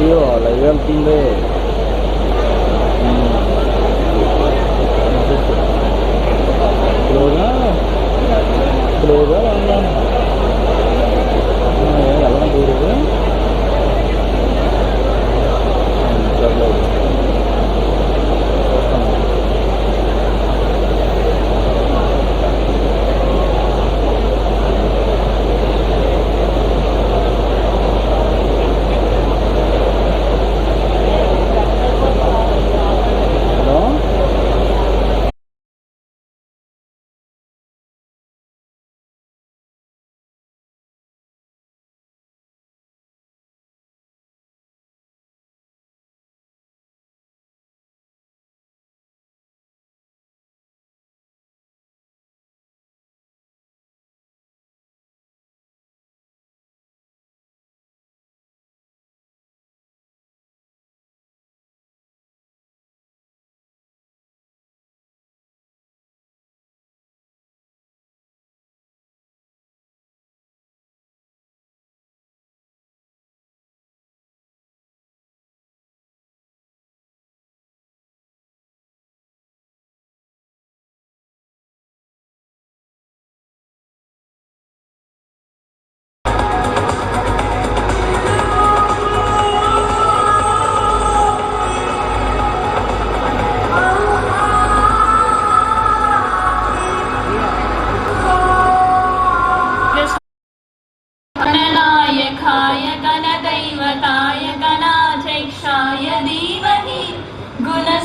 Video live వెళ్తుంది. స్లోగా స్లోగా వెళ్దాం. వెళ్ళడం దూరుగా చదవలేదు.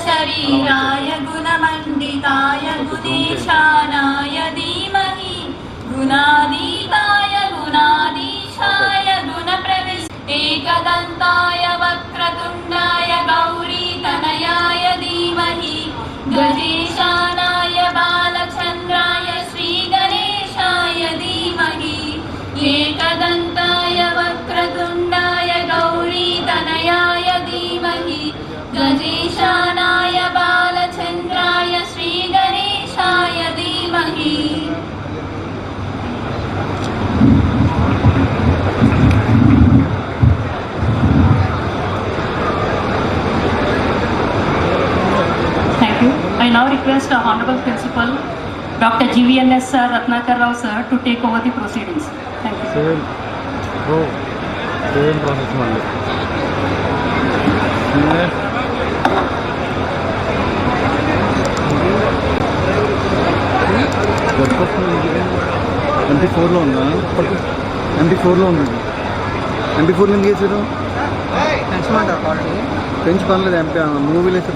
शरीराय गुणमण्डिताय गुणेशानाय धीमहि गुणातीताय गुणाधीशाय एकदन्ताय वक्रतुण्डाय गौरीतनयाय धीमहि गजेशानाय बालचन्द्राय श्रीगणेशाय धीमहि एकदन्ताय वक्रतुण्डाय गौरीतनयाय धीमहि गजेशानाय बालचन्द्राय श्रीगणेशाय धीमहि. Thank you. I now request our Honorable Principal, Dr. GVNS Sir Ratnakar Rao Sir, to take over the proceedings. Thank you. Same process only. MP4లో ఉందా? MP4లో ఉంది. MP4 ఎందుకు చేశారు? పెంచి పర్లేదు. MP మూవీలో వేసే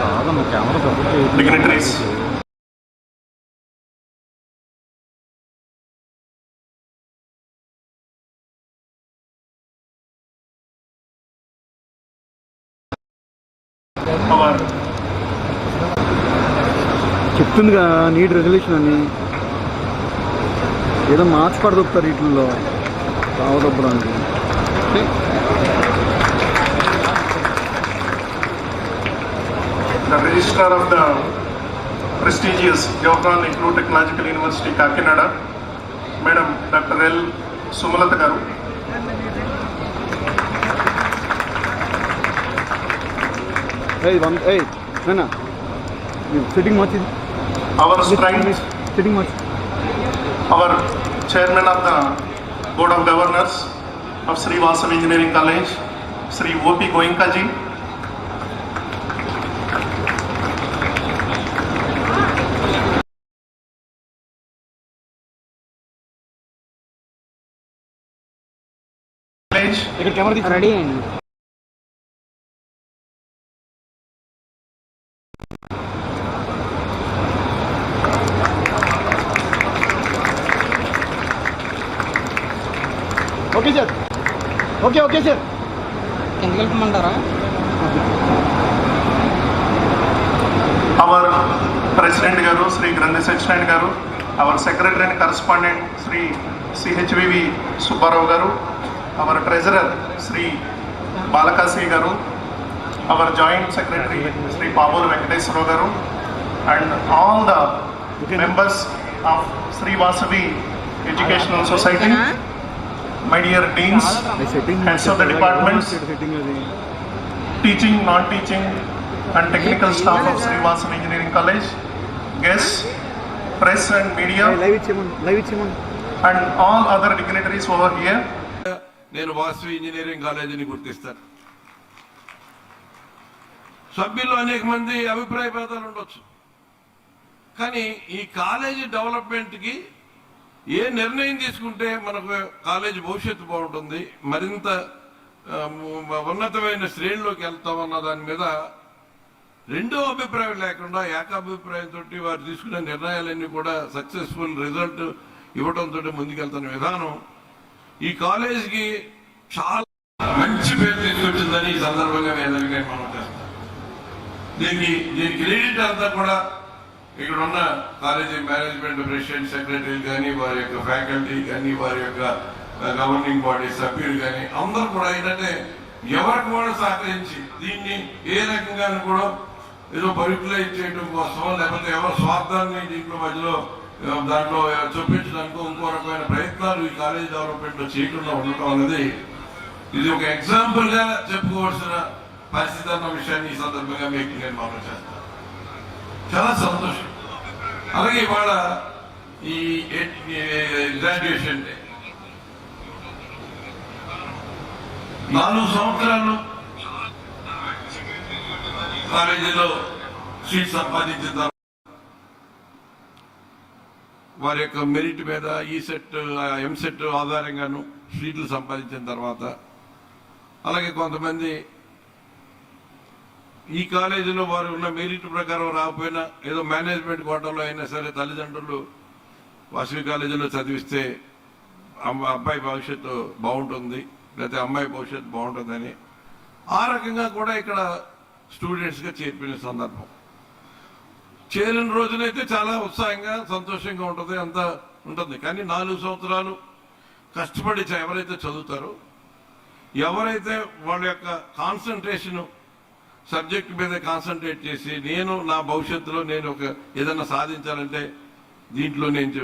కాదమ్మా, కెమెరా సపోర్ట్ చేయట్లేదు. చెప్తుందిగా నీట్ రెజల్యూషన్ అని. ఏదో మార్క్స్ పడదొప్పుతారు వీటిల్లో రావదొప్పడానికి. The Registrar of the prestigious Jawaharlal Nehru Technological University, Kakinada, Madam Dr. L. Sumalata Garu. Hey, Nana, you sitting much? Our strength, sitting much. Our Chairman of the Board of Governors of Sri Vasavi Engineering College, Sri O.P. Goenka ji. Ready and okay sir. Okay sir. Can you help mandara? Our President Garu, Sri Grandhi Sextant Garu, our Secretary and Correspondent, Sri CHVV Subbarao Garu, our Treasurer, Sri Balakasi Garu, our Joint Secretary, Sri Pavul Venkateswara Garu, and all the members of Sri Vasavi Educational Society. my dear deans, heads of the departments, teaching, non-teaching and technical staff of Sri Vasavi Engineering College, guests, press and media, and all other dignitaries over here. నేను Vasavi engineering కాలేజీని గుర్తిస్తాను. సభ్యులు అనేక మంది అభిప్రాయ భేదాలు ఉండొచ్చు, కానీ ఈ కాలేజీ డెవలప్మెంట్కి ఏ నిర్ణయం తీసుకుంటే మనకు కాలేజీ భవిష్యత్తు బాగుంటుంది, మరింత ఉన్నతమైన శ్రేణిలోకి వెళ్తామన్న దాని మీద రెండో అభిప్రాయం లేకుండా ఏకాభిప్రాయంతో వారు తీసుకునే నిర్ణయాలన్నీ కూడా సక్సెస్ఫుల్ రిజల్ట్ ఇవ్వడంతో ముందుకెళ్తున్న విధానం ఈ కాలేజీకి చాలా మంచి పేరు తీసుకొచ్చిందని ఈ సందర్భంగా మనం చేస్తాం. దీని క్రెడిట్ అంతా కూడా ఇక్కడ ఉన్న కాలేజీ మేనేజ్మెంట్ ప్రెసిడెంట్, సెక్రటరీలు కానీ, వారి యొక్క ఫ్యాకల్టీ కానీ, వారి యొక్క గవర్నింగ్ బాడీ సభ్యులు కానీ అందరూ కూడా ఏంటంటే ఎవరికి కూడా సహకరించి దీన్ని ఏ రకంగా కూడా ఏదో పర్టికులైజ్ చేయడం కోసం లేకపోతే ఎవరి స్వార్థాన్ని దీంట్లో మధ్యలో దాంట్లో చూపించడానికి ఇంకో రకమైన ప్రయత్నాలు ఈ కాలేజీ డెవలప్మెంట్ లో చేయకుండా ఉండటం అనేది ఇది ఒక ఎగ్జాంపుల్ గా చెప్పుకోవాల్సిన పరిస్థితి అన్న విషయాన్ని ఈ సందర్భంగా మీకు నేను మనం చేస్తాను. చాలా సంతోషం. అలాగే ఇవాళ ఈ గ్రాడ్యుయేషన్ డే 4 సంవత్సరాలు కాలేజీలో సీట్ సంపాదించిన తర్వాత వారి యొక్క మెరిట్ మీద ఈసెట్, ఎంసెట్ ఆధారంగాను సీట్లు సంపాదించిన తర్వాత, అలాగే కొంతమంది ఈ కాలేజీలో వారు ఉన్న మెరిట్ ప్రకారం రాకపోయినా ఏదో మేనేజ్మెంట్ కోటాలో అయినా సరే తల్లిదండ్రులు వాసవి కాలేజీలో చదివిస్తే అబ్బాయి భవిష్యత్తు బాగుంటుంది లేకపోతే అమ్మాయి భవిష్యత్తు బాగుంటుందని ఆ రకంగా కూడా ఇక్కడ స్టూడెంట్స్గా చేర్పిన సందర్భం. చేరిన రోజునైతే చాలా ఉత్సాహంగా సంతోషంగా ఉంటుంది, అంతా ఉంటుంది. కానీ 4 సంవత్సరాలు కష్టపడి ఎవరైతే చదువుతారో, ఎవరైతే వాళ్ళ యొక్క కాన్సన్ట్రేషన్ సబ్జెక్ట్ మీద కాన్సన్ట్రేట్ చేసి నేను నా భవిష్యత్తులో నేను ఒక ఏదైనా సాధించాలంటే దీంట్లో నేను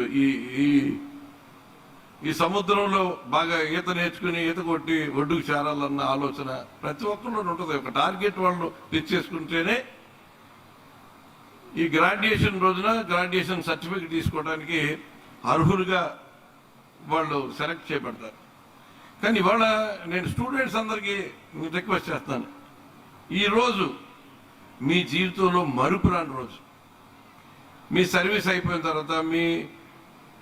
ఈ సముద్రంలో బాగా ఈత నేర్చుకుని ఈత కొట్టి ఒడ్డుకు చేరాలన్న ఆలోచన ప్రతి ఒక్కరిలో ఉంటుంది. ఒక టార్గెట్ వాళ్ళు ఫిక్స్ చేసుకుంటేనే ఈ గ్రాడ్యుయేషన్ రోజున గ్రాడ్యుయేషన్ సర్టిఫికెట్ తీసుకోవడానికి అర్హులుగా వాళ్ళు సెలెక్ట్ చేయబడతారు. కానీ ఇవాళ నేను స్టూడెంట్స్ అందరికీ రిక్వెస్ట్ చేస్తాను, ఈరోజు మీ జీవితంలో మరుపురాని రోజు. మీ సర్వీస్ అయిపోయిన తర్వాత మీ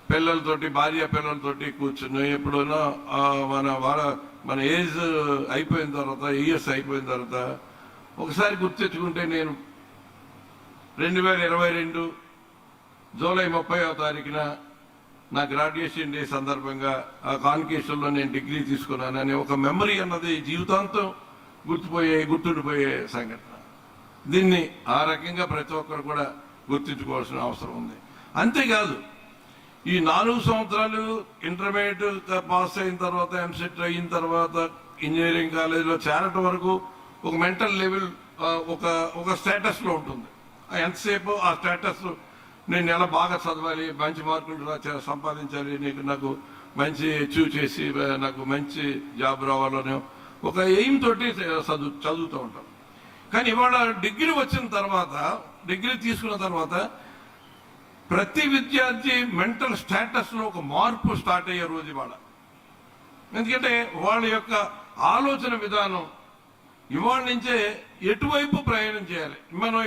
పిల్లలతోటి, భార్య పిల్లలతోటి కూర్చుని ఎప్పుడైనా మన ఏజ్ అయిపోయిన తర్వాత, ఇయర్స్ అయిపోయిన తర్వాత ఒకసారి గుర్తెచ్చుకుంటే, నేను 2022 జూలై 30వ తారీఖున నా గ్రాడ్యుయేషన్ డే సందర్భంగా ఆ కాన్కేషన్లో నేను డిగ్రీ తీసుకున్నానని ఒక మెమరీ అన్నది జీవితాంతం గుర్తుండిపోయే సంఘటన. దీన్ని ఆ రకంగా ప్రతి ఒక్కరు కూడా గుర్తుంచుకోవాల్సిన అవసరం ఉంది. అంతేకాదు, ఈ 4 సంవత్సరాలు ఇంటర్మీడియట్ పాస్ అయిన తర్వాత, ఎంసెట్ అయిన తర్వాత ఇంజనీరింగ్ కాలేజీలో చేరటం వరకు ఒక మెంటల్ లెవెల్, ఒక స్టేటస్లో ఉంటుంది. ఎంతసేపు ఆ స్టేటస్ నేను ఎలా బాగా చదవాలి, మంచి మార్కులు సంపాదించాలి, నాకు మంచి అచీవ్ చేసి నాకు మంచి జాబ్ రావాలని ఒక ఎయిమ్ తోటి చదువుతూ ఉంటాం. కానీ ఇవాళ డిగ్రీ వచ్చిన తర్వాత, డిగ్రీ తీసుకున్న తర్వాత ప్రతి విద్యార్థి మెంటల్ స్టేటస్లో ఒక మార్పు స్టార్ట్ అయ్యే రోజు ఇవాళ. ఎందుకంటే వాళ్ళ యొక్క ఆలోచన విధానం ఇవాళ నుంచే ఎటువైపు ప్రయాణం చేయాలి. మనం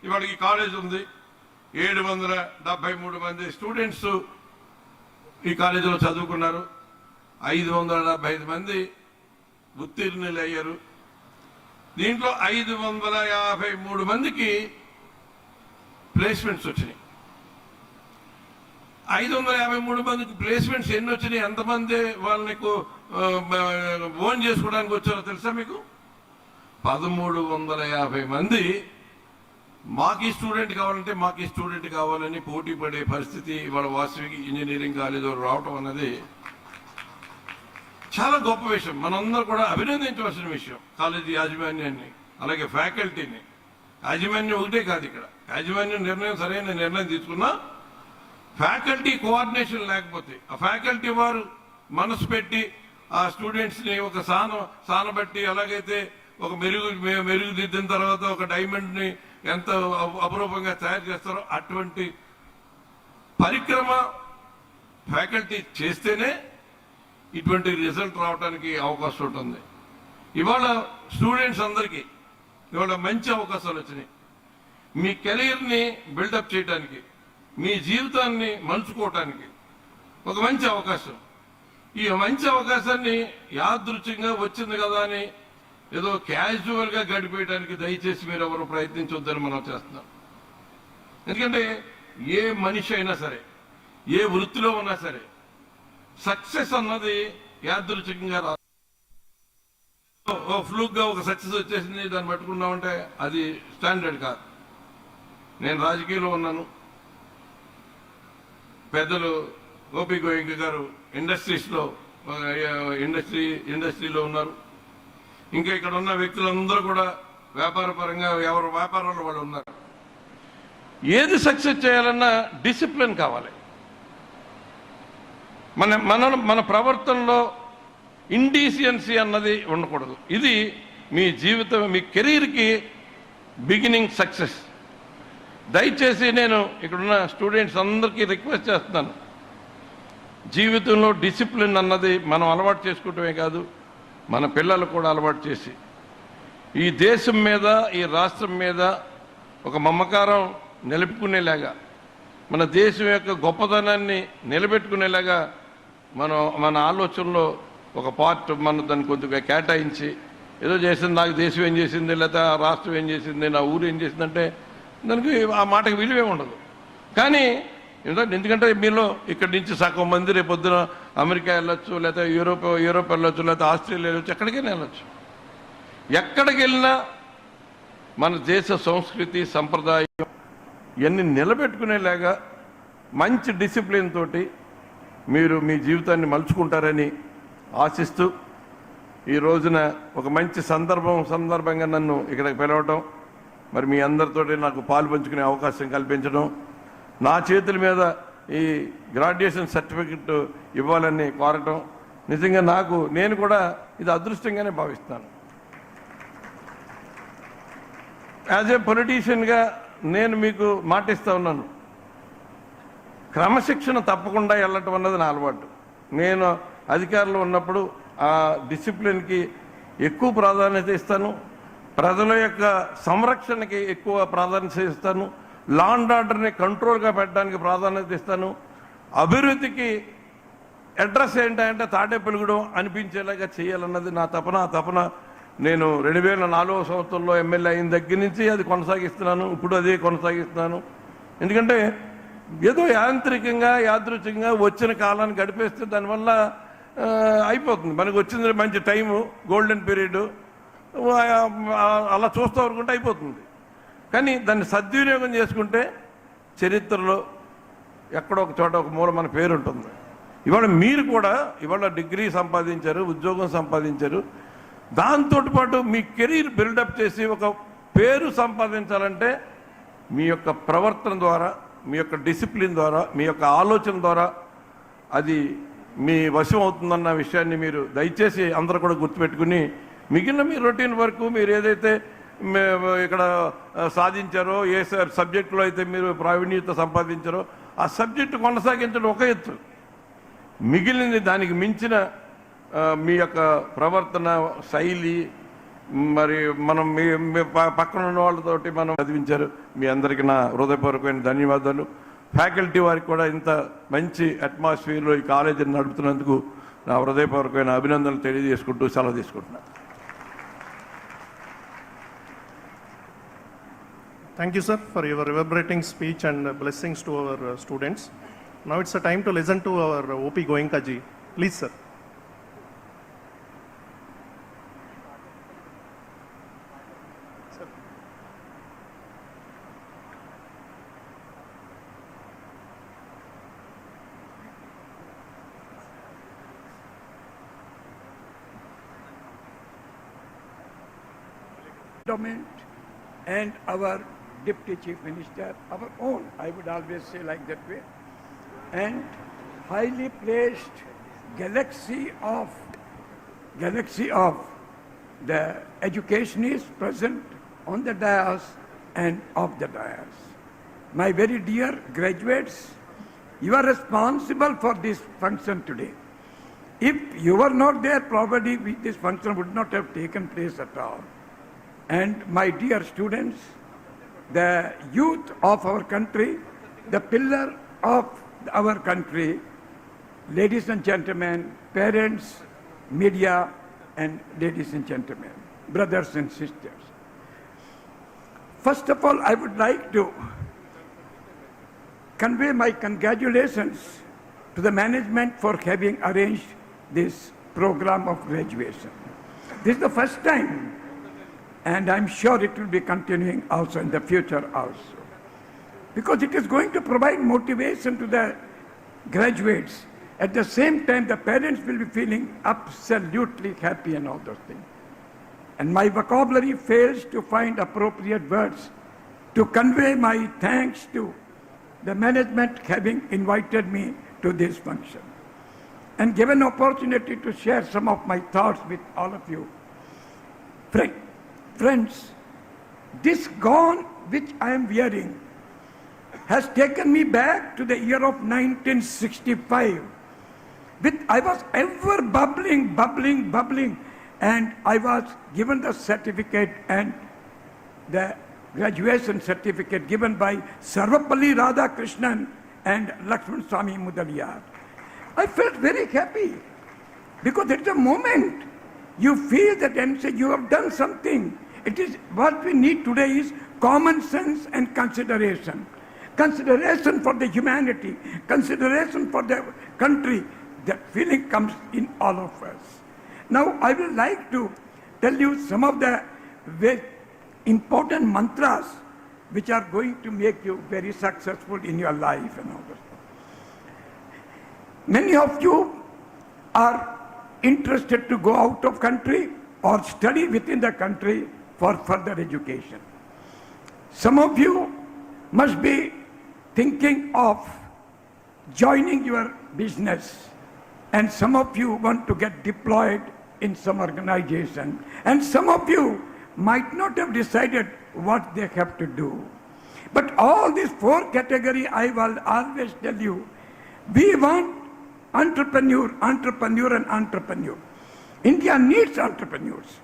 ఇవాళ ఈ కాలేజ్ ఉంది, 773 మంది స్టూడెంట్స్ ఈ కాలేజీలో చదువుకున్నారు, 575 మంది ఉత్తీర్ణులు అయ్యారు. దీంట్లో 553 మందికి ప్లేస్మెంట్స్ వచ్చినాయి. 553 మందికి ప్లేస్మెంట్స్ ఎన్ని వచ్చినాయి, ఎంతమంది వాళ్ళని ఓన్ చేసుకోవడానికి వచ్చారో తెలుసా మీకు? 1350 మంది మాకు ఈ స్టూడెంట్ కావాలని పోటీ పడే పరిస్థితి ఇవాళ వాసవి ఇంజనీరింగ్ కాలేజీలో రావటం అన్నది చాలా గొప్ప విషయం. మనందరూ కూడా అభినందించవలసిన విషయం. కాలేజీ యాజమాన్యాన్ని, అలాగే ఫ్యాకల్టీని. యాజమాన్యం ఒకటే కాదు, ఇక్కడ యాజమాన్యం సరైన నిర్ణయం తీసుకున్నా ఫ్యాకల్టీ కోఆర్డినేషన్ లేకపోతే, ఆ ఫ్యాకల్టీ వారు మనసు పెట్టి ఆ స్టూడెంట్స్ని ఒక సానబట్టి ఎలాగైతే ఒక మెరుగుదిద్దిన తర్వాత ఒక డైమండ్ని ఎంత అపురూపంగా తయారు చేస్తారో అటువంటి పరిక్రమ ఫ్యాకల్టీ చేస్తేనే ఇటువంటి రిజల్ట్ రావడానికి అవకాశం ఉంటుంది. ఇవాళ స్టూడెంట్స్ అందరికీ ఇవాళ మంచి అవకాశాలు వచ్చినాయి. మీ కెరీర్ని బిల్డప్ చేయడానికి, మీ జీవితాన్ని మలుచుకోవటానికి ఒక మంచి అవకాశం. ఈ మంచి అవకాశాన్ని యాదృచ్ఛికంగా వచ్చింది కదా అని ఏదో క్యాజువల్గా గడిపేయడానికి దయచేసి మీరు ఎవరు ప్రయత్నించొద్దని మనం చేస్తున్నాం. ఎందుకంటే ఏ మనిషి అయినా సరే, ఏ వృత్తిలో ఉన్నా సరే, సక్సెస్ అన్నది యాదృచ్ఛికంగా రాదు. ఫ్లూక్గా ఒక సక్సెస్ వచ్చేసింది దాన్ని పట్టుకున్నామంటే అది స్టాండర్డ్ కాదు. నేను రాజకీయంలో ఉన్నాను. పెద్దలు గోపి గోయింక గారు ఇండస్ట్రీలో ఉన్నారు. ఇంకా ఇక్కడ ఉన్న వ్యక్తులందరూ కూడా వ్యాపార పరంగా ఎవరు వ్యాపారంలో వాళ్ళు ఉన్నారు. ఏది సక్సెస్ చేయాలన్నా డిసిప్లిన్ కావాలి. మన ప్రవర్తనలో ఇండీసియన్సీ అన్నది ఉండకూడదు. ఇది మీ జీవితం, మీ కెరీర్కి బిగినింగ్ సక్సెస్. దయచేసి నేను ఇక్కడున్న స్టూడెంట్స్ అందరికీ రిక్వెస్ట్ చేస్తున్నాను, జీవితంలో డిసిప్లిన్ అన్నది మనం అలవాటు చేసుకోవటమే కాదు, మన పిల్లలు కూడా అలవాటు చేసి ఈ దేశం మీద, ఈ రాష్ట్రం మీద ఒక మమకారం నిలుపుకునేలాగా, మన దేశం యొక్క గొప్పతనాన్ని నిలబెట్టుకునేలాగా మన ఆలోచనలో ఒక పార్ట్ మనం దాన్ని కొద్దిగా కేటాయించి ఏదో చేసింది, నాకు దేశం ఏం చేసింది, లేదా రాష్ట్రం ఏం చేసింది, నా ఊరు ఏం చేసిందంటే దానికి ఆ మాటకి విలువే ఉండదు. కానీ ఎందుకంటే మీలో ఇక్కడి నుంచి సగం మంది రేపొద్దున అమెరికా వెళ్ళొచ్చు, లేదా యూరోప్ వెళ్ళొచ్చు, లేదా ఆస్ట్రేలియా వెళ్ళొచ్చు, ఎక్కడికైనా వెళ్ళొచ్చు. ఎక్కడికి వెళ్ళినా మన దేశ సంస్కృతి సంప్రదాయం ఇవన్నీ నిలబెట్టుకునేలాగా మంచి డిసిప్లిన్ తోటి మీరు మీ జీవితాన్ని మలుచుకుంటారని ఆశిస్తూ ఈ రోజున ఒక మంచి సందర్భంగా నన్ను ఇక్కడికి పిలవటం, మరి మీ అందరితోటి నాకు పాలు పంచుకునే అవకాశం కల్పించడం, నా చేతుల మీద ఈ గ్రాడ్యుయేషన్ సర్టిఫికెట్ ఇవ్వాలని కోరటం నిజంగా నేను కూడా ఇది అదృష్టంగానే భావిస్తాను. యాజ్ ఏ పొలిటీషియన్గా నేను మీకు మాటిస్తూ ఉన్నాను, క్రమశిక్షణ తప్పకుండా వెళ్ళటం అన్నది నా అలవాటు. నేను అధికారంలో ఉన్నప్పుడు ఆ డిసిప్లిన్కి ఎక్కువ ప్రాధాన్యత ఇస్తాను, ప్రజల యొక్క సంరక్షణకి ఎక్కువ ప్రాధాన్యత ఇస్తాను, లా అండ్ ఆర్డర్ని కంట్రోల్గా పెట్టడానికి ప్రాధాన్యత ఇస్తాను, అభివృద్ధికి అడ్రస్ ఏంటంటే తాడేపల్లిగూడెం అనిపించేలాగా చేయాలన్నది నా తపన. ఆ తపన నేను 2004 సంవత్సరంలో ఎమ్మెల్యే అయిన దగ్గర నుంచి అది కొనసాగిస్తున్నాను, ఇప్పుడు అదే కొనసాగిస్తున్నాను. ఎందుకంటే ఏదో యాదృచ్ఛికంగా వచ్చిన కాలాన్ని గడిపేస్తే దానివల్ల అయిపోతుంది. మనకు వచ్చింది మంచి టైము, గోల్డెన్ పీరియడ్, అలా చూస్తూ వరకుంటే అయిపోతుంది. కానీ దాన్ని సద్వినియోగం చేసుకుంటే చరిత్రలో ఎక్కడో ఒక చోట ఒక మూల మన పేరు ఉంటుంది. ఇవాళ మీరు కూడా ఇవాళ డిగ్రీ సంపాదించారు, ఉద్యోగం సంపాదించారు, దాంతో పాటు మీ కెరీర్ బిల్డప్ చేసి ఒక పేరు సంపాదించాలంటే మీ యొక్క ప్రవర్తన ద్వారా, మీ యొక్క డిసిప్లిన్ ద్వారా, మీ యొక్క ఆలోచన ద్వారా అది మీ వశం అవుతుందన్న విషయాన్ని మీరు దయచేసి అందరూ కూడా గుర్తుపెట్టుకుని మిగిలిన మీ రొటీన్ వర్క్ మీరు ఏదైతే ఇక్కడ సాధించారో, ఏ సబ్జెక్టులో అయితే మీరు ప్రావీణ్యత సంపాదించారో ఆ సబ్జెక్టు కొనసాగించడం ఒక ఎత్తు, మిగిలింది దానికి మించిన మీ యొక్క ప్రవర్తన శైలి, మరి మనం మీ పక్కన ఉన్న వాళ్ళతోటి మనం చదివించారు. మీ అందరికీ నా హృదయపూర్వకమైన ధన్యవాదాలు. ఫ్యాకల్టీ వారికి కూడా ఇంత మంచి అట్మాస్ఫియర్లో ఈ కాలేజీని నడుపుతున్నందుకు నా హృదయపూర్వకమైన అభినందనలు తెలియజేసుకుంటూ సెలవు తీసుకుంటున్నాను. Thank you, sir, for your reverberating speech and blessings to our students. Now it's a time to listen to our OP Goenka ji. Please, sir. Government and our Deputy Chief Minister, our own, I would always say like that way, and highly placed galaxy of galaxy of the educationists present on the dais and off the dais. My very dear graduates, you are responsible for this function today. If you were not there, probably this function would not have taken place at all. And my dear students, the youth of our country, the pillar of our country, ladies and gentlemen, parents, media, and ladies and gentlemen, brothers and sisters. First of all, I would like to convey my congratulations to the management for having arranged this program of graduation. This is the first time, and I'm sure it will be continuing also in the future also, because it is going to provide motivation to the graduates. At the same time, the parents will be feeling absolutely happy and all those things. And my vocabulary fails to find appropriate words to convey my thanks to the management having invited me to this function and given opportunity to share some of my thoughts with all of you. Friends, this gown which I am wearing has taken me back to the year of 1965. I was ever bubbling, and I was given the certificate and the graduation certificate given by Sarvapalli Radhakrishnan and Lakshman Swami Mudaliyar. I felt very happy because at the moment you feel that and say you have done something. It is what we need today is common sense and consideration. Consideration for the humanity, consideration for the country. That feeling comes in all of us. Now I will like to tell you some of the very important mantras which are going to make you very successful in your life and all that. Many of you are interested to go out of country or study within the country for further education. Some of you must be thinking of joining your business, and some of you want to get deployed in some organization, and some of you might not have decided what they have to do. But all these four categories, I will always tell you, we want entrepreneur. India needs entrepreneurs.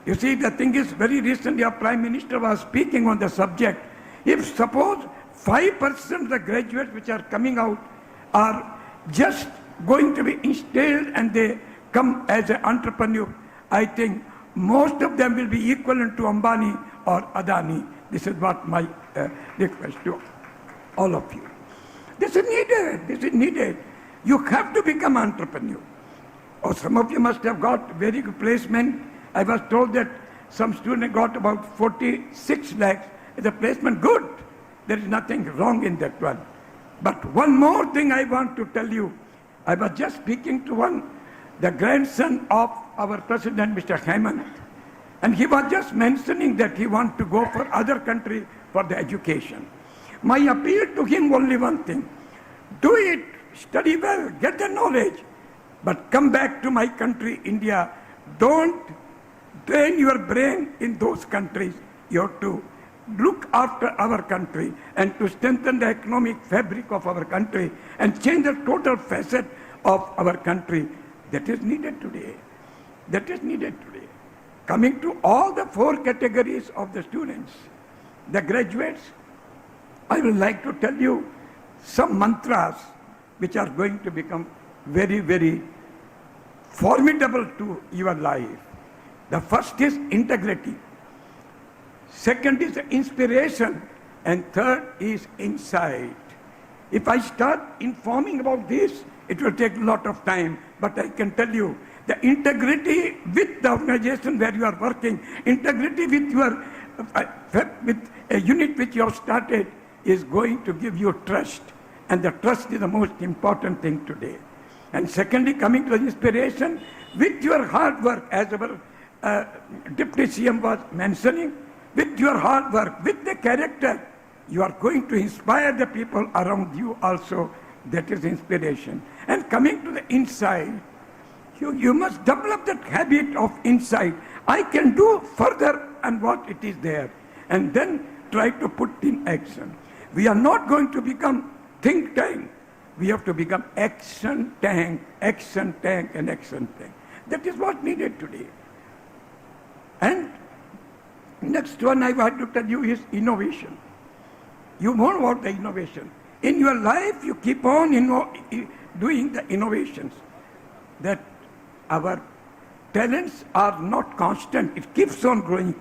You see, the thing is, very recently our Prime Minister was speaking on the subject. If suppose 5% of the graduates which are coming out are just going to be instilled and they come as an entrepreneur, I think most of them will be equivalent to Ambani or Adani. This is what my request to all of you. This is needed. You have to become entrepreneur. Or some of you must have got very good placement. I was told that some student got about 46 lakhs as a placement. Good. There is nothing wrong in that one. But one more thing I want to tell you. I was just speaking to the grandson of our president, Mr. Hemant, and he was just mentioning that he wants to go for other country for the education. My appeal to him only one thing: do it, study well, get the knowledge, but come back to my country, India. Don't drain your brain in those countries. You have to look after our country and to strengthen the economic fabric of our country and change the total facet of our country. That is needed today. Coming to all the four categories of the students, the graduates, I would like to tell you some mantras which are going to become very, very formidable to your life. The first is integrity. Second is inspiration, and third is insight. If I start informing about this, it will take a lot of time, but I can tell you the integrity with the organization where you are working, integrity with your with a unit which you have started is going to give you trust, and the trust is the most important thing today. And secondly, coming to the inspiration, with your hard work, as our Deputy CM was mentioning, with your hard work, with the character, you are going to inspire the people around you also. That is inspiration. And coming to the inside, You must develop that habit of insight. I can do further and what it is there, and then try to put in action. We are not going to become think tank. We have to become action tank, action tank, and action tank. That is what needed today. And next one I want to tell you is innovation. You know about the innovation. In your life, you keep on doing the innovations. That our talents are not constant. It keeps on growing,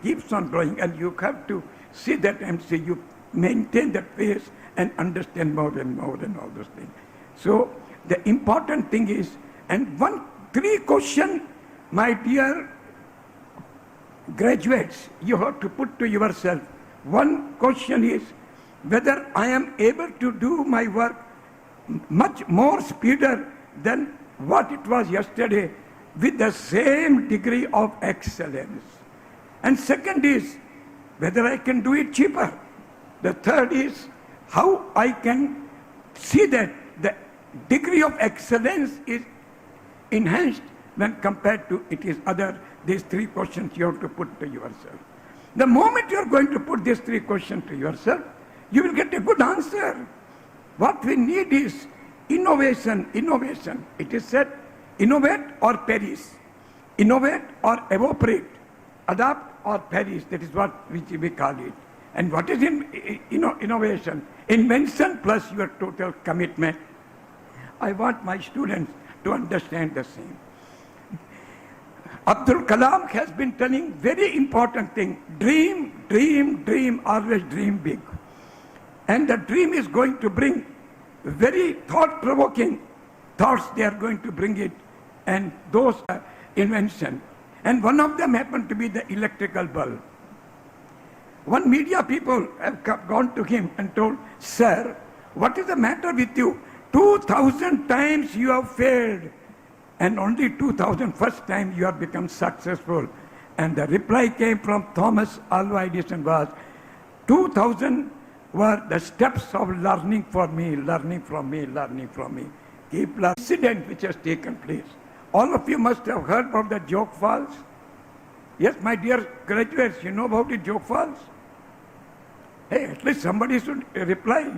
and you have to see that and say you maintain that pace and understand more and more and all those things. So the important thing is, and three questions, my dear graduates, you have to put to yourself. One question is whether I am able to do my work much more speeder than what it was yesterday with the same degree of excellence. And second is whether I can do it cheaper. The third is how I can see that the degree of excellence is enhanced when compared to it is other. These three questions you have to put to yourself. The moment you are going to put these three questions to yourself, you will get a good answer. What we need is innovation. It is said, innovate or perish. Innovate or evaporate. Adapt or perish. That is what we call it. And what is innovation? Invention plus your total commitment. I want my students to understand the same. Abdul Kalam has been telling very important thing. Dream, always dream big. And the dream is going to bring very thought-provoking thoughts. They are going to bring it, and those are invention. And one of them happened to be the electrical bulb. One media people have gone to him and told, "Sir, what is the matter with you? 2,000 times you have failed, and only 2,001st time you have become successful." And the reply came from Thomas Alva Edison was, 2,000 were the steps of learning for me, learning from me. Keep learning. Incident which has taken place. All of you must have heard about the Joke Falls. Yes, my dear graduates, you know about it, Joke Falls? Hey, at least somebody should reply.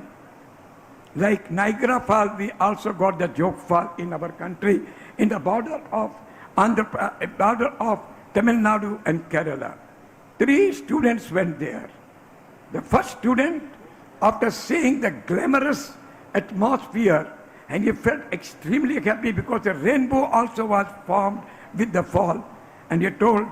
Like Niagara Falls, we also got the Joke Fall in our country, in the border of Tamil Nadu and Kerala. 3 students went there. The first student, after seeing the glamorous atmosphere, and he felt extremely happy because a rainbow also was formed with the fall. And he told,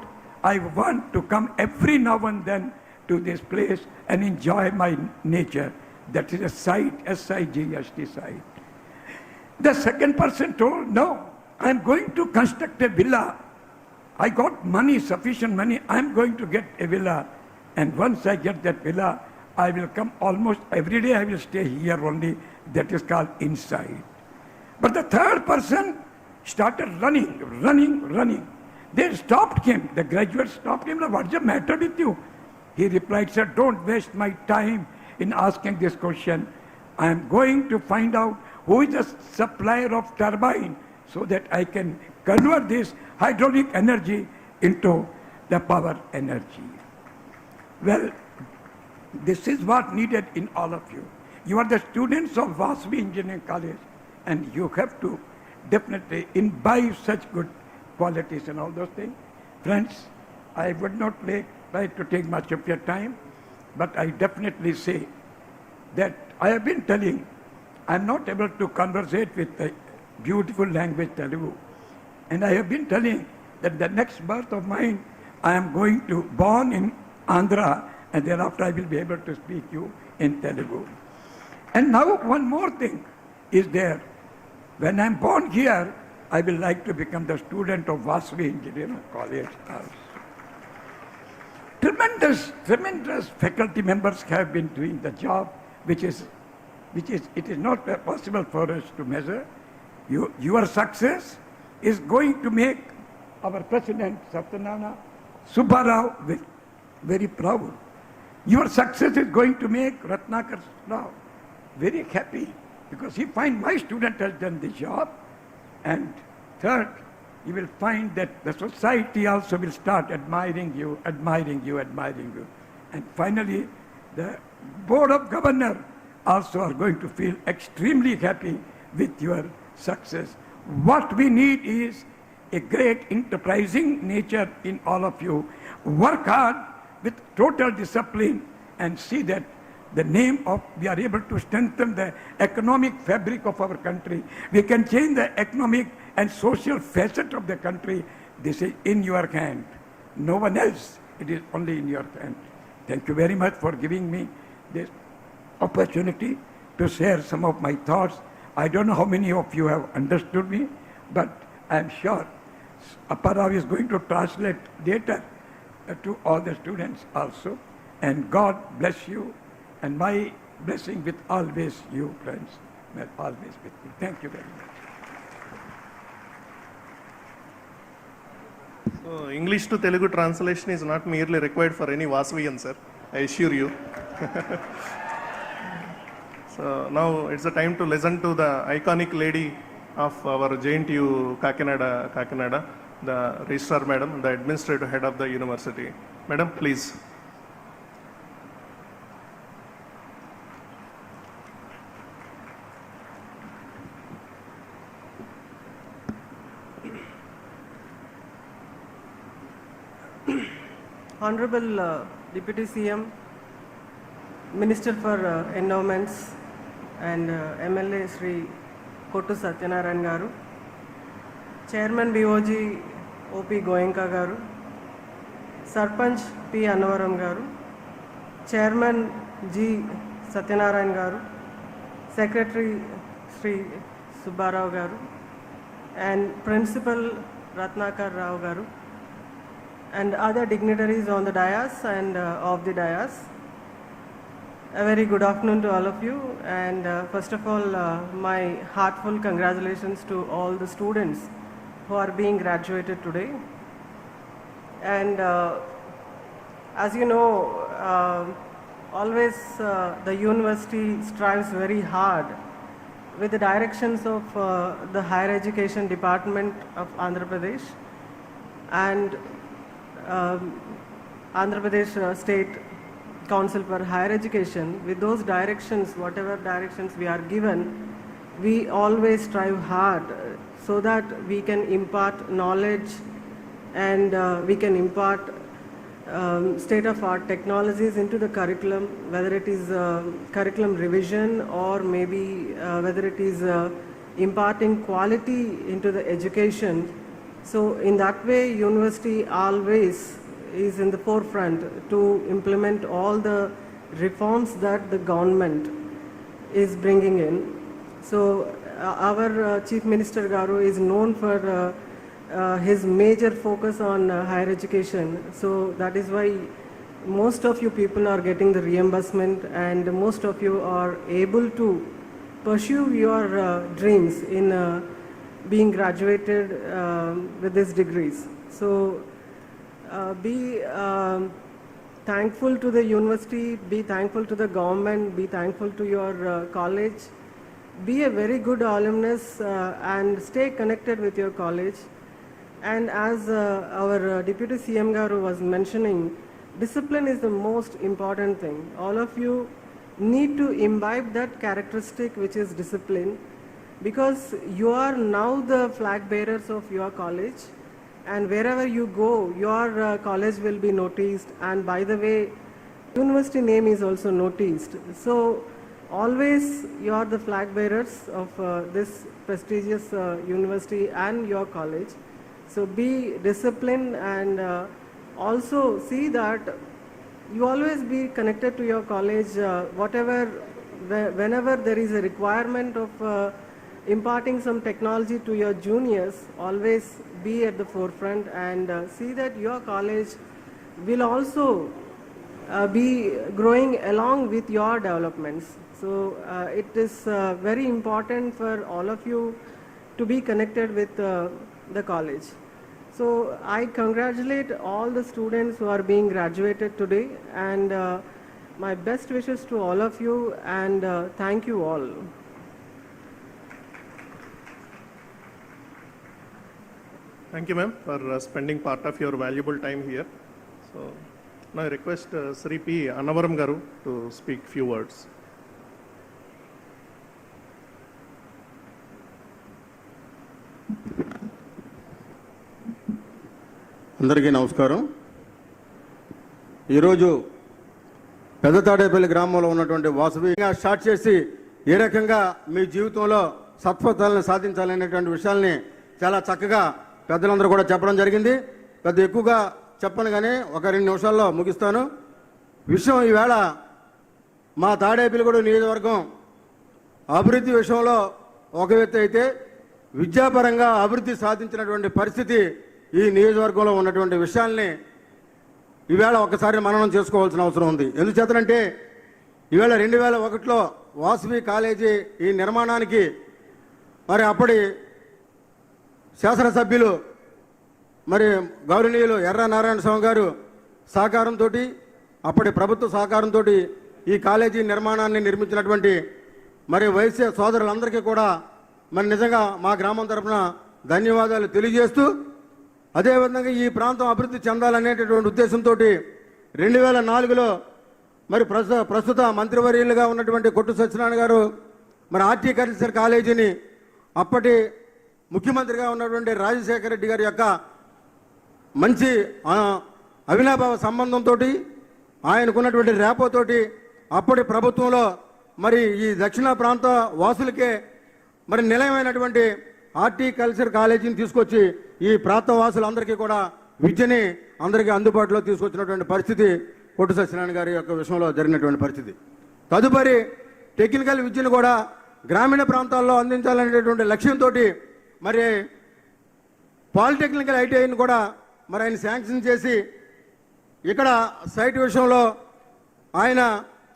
I want to come every now and then to this place and enjoy my nature. That is a site, S-I-G-S-T site. The second person told, no, I'm going to construct a villa. I got money, sufficient money, I'm going to get a villa. And once I get that villa, I will come almost every day, I will stay here only. That is called inside. But the third person started running. They stopped him. The graduates stopped him. What's the matter with you? He replied, sir, don't waste my time in asking this question. I am going to find out who is the supplier of turbine so that I can convert this hydraulic energy into the power energy. Well, this is what needed in all of you. You are the students of Vasavi Engineering College, and you have to definitely imbibe such good qualities and all those things. Friends, I would not try to take much of your time, but I definitely say that I have been telling, I am not able to conversate with the beautiful language Telugu. And I have been telling that the next birth of mine, I am going to born in Andhra, and thereafter I will be able to speak you in Telugu. And now one more thing is there. When I am born here, I will like to become the student of Vasavi Engineering College. Tremendous faculty members have been doing the job, which is not possible for us to measure. Your success is going to make our President Satyanarayana Subbarao very proud. Your success is going to make Ratnakar Rao very happy because he finds my student has done the job. And third, you will find that the society also will start admiring you, admiring you, admiring you. And finally, the Board of Governors also are going to feel extremely happy with your success. What we need is a great enterprising nature in all of you. Work hard with total discipline and see that the name of, we are able to strengthen the economic fabric of our country. We can change the economic and social facet of the country. This is in your hand. No one else. It is only in your hand. Thank you very much for giving me this opportunity to share some of my thoughts. I don't know how many of you have understood me, but I am sure Aparav is going to translate later to all the students also. And God bless you, and my blessing with always you, friends, may always with you. Thank you very much. So English to Telugu translation is not merely required for any Vasavian, sir. I assure you. So now it's the time to listen to the iconic lady of our JNTU Kakinada, the Registrar Madam, the Administrative Head of the University. Madam, please. Honorable Deputy CM, Minister for Endowments, and MLA Sri Kottu Satyanarayan Garu, Chairman BOG OP Goenka Garu, Sarpanch P. Annavaram Garu, Chairman G. Satyanarayan Garu, Secretary Sri Subbarao Garu, and Principal Ratnakar Rao Garu, and other dignitaries on the dais and off the dais. A very good afternoon to all of you, and first of all, my heartfelt congratulations to all the students who are being graduated today. And as you know, always the university strives very hard with the directions of the Higher Education Department of Andhra Pradesh and Andhra Pradesh State Council for Higher Education. With those directions, whatever directions we are given, we always strive hard so that we can impart knowledge and we can impart state-of-art technologies into the curriculum, whether it is curriculum revision or maybe whether it is imparting quality into the education. So in that way, university always is in the forefront to implement all the reforms that the government is bringing in. So our Chief Minister Garu is known for his major focus on higher education. So that is why most of you people are getting the reimbursement, and most of you are able to pursue your dreams in being graduated with these degrees. So be thankful to the university, be thankful to the government, be thankful to your college. Be a very good alumnus and stay connected with your college. And as our Deputy CM Garu was mentioning, discipline is the most important thing. All of you need to imbibe that characteristic, which is discipline, because you are now the flag bearers of your college, and wherever you go, your college will be noticed, and by the way, university name is also noticed. So always you are the flag bearers of this prestigious university and your college. So be disciplined, and also see that you always be connected to your college, whenever there is a requirement of imparting some technology to your juniors, always be at the forefront and see that your college will also be growing along with your developments. So it is very important for all of you to be connected with the college. So I congratulate all the students who are being graduated today, and my best wishes to all of you, and thank you all. Thank you, ma'am, for spending part of your valuable time here. So now I request Sri P. Annavaram Garu to speak few words. అందరికీ నమస్కారం. ఈరోజు పెద్ద తాడేపల్లి గ్రామంలో ఉన్నటువంటి Vasavi start చేసి ఏ రకంగా మీ జీవితంలో సత్ఫలితాలను సాధించాలనేటువంటి విషయాల్ని చాలా చక్కగా పెద్దలందరూ కూడా చెప్పడం జరిగింది. పెద్ద ఎక్కువగా చెప్పను కానీ ఒక 2 నిమిషాల్లో ముగిస్తాను. విషయం ఈవేళ మా తాడేపల్లిగూడెం నియోజకవర్గం అభివృద్ధి విషయంలో ఒక వ్యక్తి అయితే విద్యాపరంగా అభివృద్ధి సాధించినటువంటి పరిస్థితి ఈ నియోజకవర్గంలో ఉన్నటువంటి విషయాల్ని ఈవేళ ఒకసారి మననం చేసుకోవాల్సిన అవసరం ఉంది. ఎందుచేతనంటే ఈవేళ 2001లో వాసవి కాలేజీ ఈ నిర్మాణానికి మరి అప్పటి శాసనసభ్యులు మరి గౌరవనీయులు ఎర్ర నారాయణ స్వామి గారు సహకారంతో అప్పటి ప్రభుత్వ సహకారంతో ఈ కాలేజీ నిర్మాణాన్ని నిర్మించినటువంటి మరి వైశ్య సోదరులందరికీ కూడా మరి నిజంగా మా గ్రామం తరఫున ధన్యవాదాలు తెలియజేస్తూ అదేవిధంగా ఈ ప్రాంతం అభివృద్ధి చెందాలనేటటువంటి ఉద్దేశంతో 2004లో మరి ప్రస్తుత మంత్రివర్యులుగా ఉన్నటువంటి కొట్టు సత్యనారాయణ గారు మరి హార్టికల్చర్ కాలేజీని అప్పటి ముఖ్యమంత్రిగా ఉన్నటువంటి రాజశేఖర రెడ్డి గారి యొక్క మంచి అవినాభావ సంబంధంతో ఆయనకున్నటువంటి రేపోతోటి అప్పటి ప్రభుత్వంలో మరి ఈ దక్షిణ ప్రాంత వాసులకే మరి నిలయమైనటువంటి హార్టికల్చర్ కాలేజీని తీసుకొచ్చి ఈ ప్రాంత వాసులందరికీ కూడా విద్యని అందరికీ అందుబాటులో తీసుకొచ్చినటువంటి పరిస్థితి కొట్టు సత్యనారాయణ గారి యొక్క విషయంలో జరిగినటువంటి పరిస్థితి. తదుపరి టెక్నికల్ విద్యను కూడా గ్రామీణ ప్రాంతాల్లో అందించాలనేటటువంటి లక్ష్యంతో మరి పాలిటెక్నికల్ ఐటీఐని కూడా మరి ఆయన శాంక్షన్ చేసి ఇక్కడ సైట్ విషయంలో ఆయన